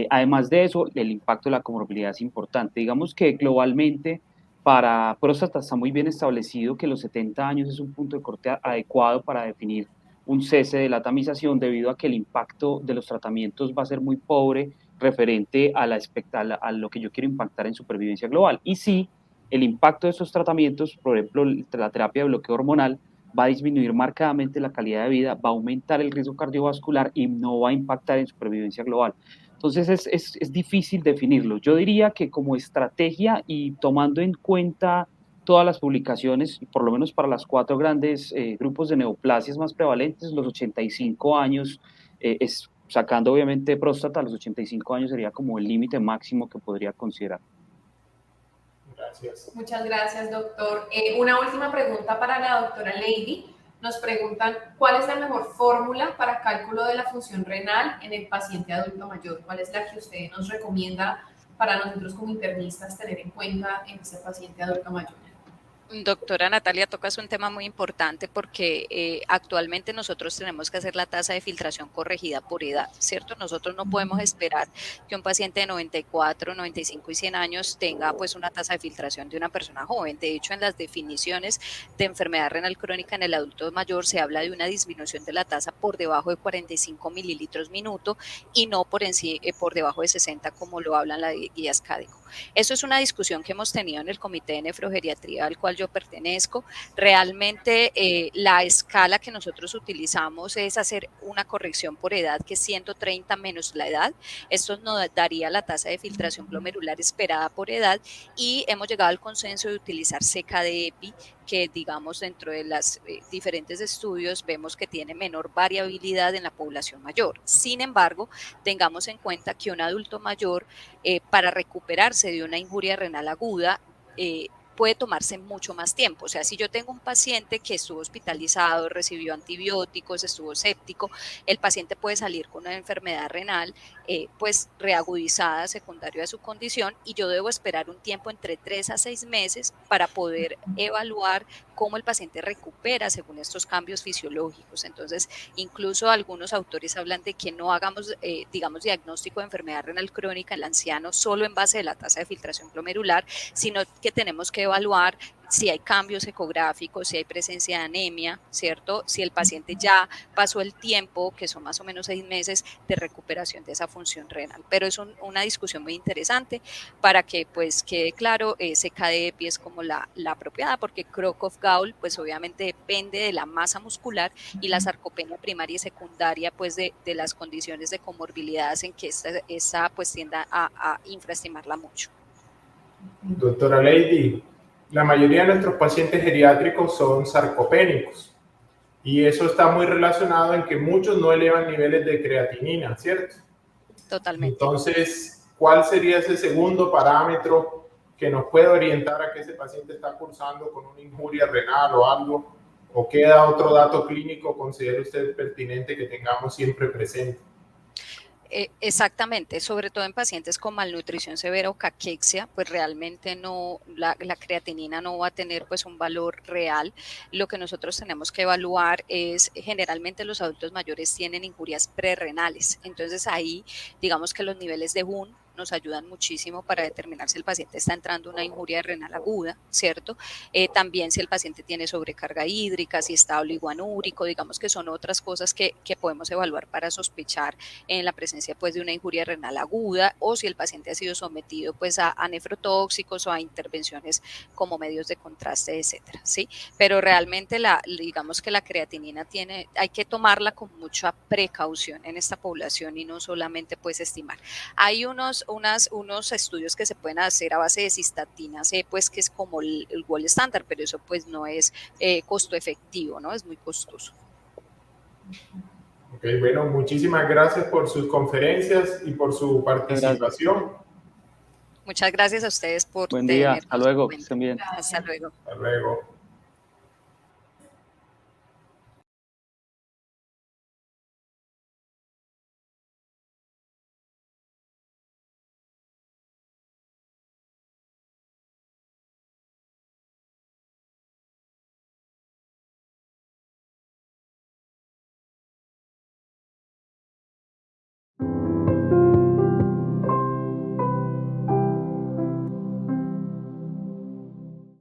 Además de eso, el impacto de la comorbilidad es importante. Digamos que globalmente para próstata está muy bien establecido que los 70 años es un punto de corte adecuado para definir un cese de la tamización debido a que el impacto de los tratamientos va a ser muy pobre referente a lo que yo quiero impactar en supervivencia global. Y sí, el impacto de estos tratamientos, por ejemplo, la terapia de bloqueo hormonal, va a disminuir marcadamente la calidad de vida, va a aumentar el riesgo cardiovascular y no va a impactar en supervivencia global. Entonces es difícil definirlo. Yo diría que como estrategia y tomando en cuenta todas las publicaciones, por lo menos para las 4 grandes grupos de neoplasias más prevalentes, los 85 años, sacando obviamente próstata, los 85 años sería como el límite máximo que podría considerar. Gracias. Muchas gracias, doctor. Una última pregunta para la doctora Lady. Nos preguntan, ¿cuál es la mejor fórmula para cálculo de la función renal en el paciente adulto mayor? ¿Cuál es la que usted nos recomienda para nosotros como internistas tener en cuenta en este paciente adulto mayor? Doctora Natalia, tocas un tema muy importante porque actualmente nosotros tenemos que hacer la tasa de filtración corregida por edad, ¿cierto? Nosotros no podemos esperar que un paciente de 94, 95 y 100 años tenga pues una tasa de filtración de una persona joven. De hecho, en las definiciones de enfermedad renal crónica en el adulto mayor se habla de una disminución de la tasa por debajo de 45 mililitros minuto y no por debajo de 60 como lo hablan las guías CADECO. Eso es una discusión que hemos tenido en el Comité de Nefrogeriatría al cual yo pertenezco. Realmente la escala que nosotros utilizamos es hacer una corrección por edad, que es 130 menos la edad. Esto nos daría la tasa de filtración glomerular esperada por edad y hemos llegado al consenso de utilizar CKD-EPI, que digamos dentro de los diferentes estudios vemos que tiene menor variabilidad en la población mayor. Sin embargo, tengamos en cuenta que un adulto mayor para recuperarse de una injuria renal aguda puede tomarse mucho más tiempo. O sea, si yo tengo un paciente que estuvo hospitalizado, recibió antibióticos, estuvo séptico, el paciente puede salir con una enfermedad renal pues reagudizada secundaria a su condición y yo debo esperar un tiempo entre 3 a 6 meses para poder evaluar cómo el paciente recupera según estos cambios fisiológicos. Entonces, incluso algunos autores hablan de que no hagamos, digamos, diagnóstico de enfermedad renal crónica en el anciano solo en base de la tasa de filtración glomerular, sino que tenemos que evaluar si hay cambios ecográficos, si hay presencia de anemia, ¿cierto? Si el paciente ya pasó el tiempo, que son más o menos 6 meses de recuperación de esa función renal. Pero es una discusión muy interesante para que pues quede claro, CKD-EPI es como la apropiada, porque Crocov-Gaul pues obviamente depende de la masa muscular y la sarcopenia primaria y secundaria pues de las condiciones de comorbilidades en que esta pues tienda a infraestimarla mucho. Doctora Lady, la mayoría de nuestros pacientes geriátricos son sarcopénicos y eso está muy relacionado en que muchos no elevan niveles de creatinina, ¿cierto? Totalmente. Entonces, ¿cuál sería ese segundo parámetro que nos puede orientar a que ese paciente está cursando con una injuria renal o algo? ¿O queda otro dato clínico considera usted pertinente que tengamos siempre presente? Exactamente, sobre todo en pacientes con malnutrición severa o caquexia, pues realmente no, la creatinina no va a tener pues un valor real. Lo que nosotros tenemos que evaluar es, generalmente los adultos mayores tienen injurias prerrenales, entonces ahí digamos que los niveles de BUN nos ayudan muchísimo para determinar si el paciente está entrando en una injuria renal aguda, ¿cierto? También si el paciente tiene sobrecarga hídrica, si está oliguanúrico, digamos que son otras cosas que podemos evaluar para sospechar en la presencia pues de una injuria renal aguda, o si el paciente ha sido sometido pues a nefrotóxicos o a intervenciones como medios de contraste, etcétera, ¿sí? Pero realmente digamos que la creatinina hay que tomarla con mucha precaución en esta población y no solamente pues estimar. Hay unos estudios que se pueden hacer a base de cistatina C, pues que es como el gold estándar, pero eso pues no es costo efectivo, ¿no? Es muy costoso. Ok, bueno, muchísimas gracias por sus conferencias y por su participación. Muchas gracias a ustedes por Buen día, tenernos hasta luego, en que cuenta. estén bien. Hasta luego. Hasta luego.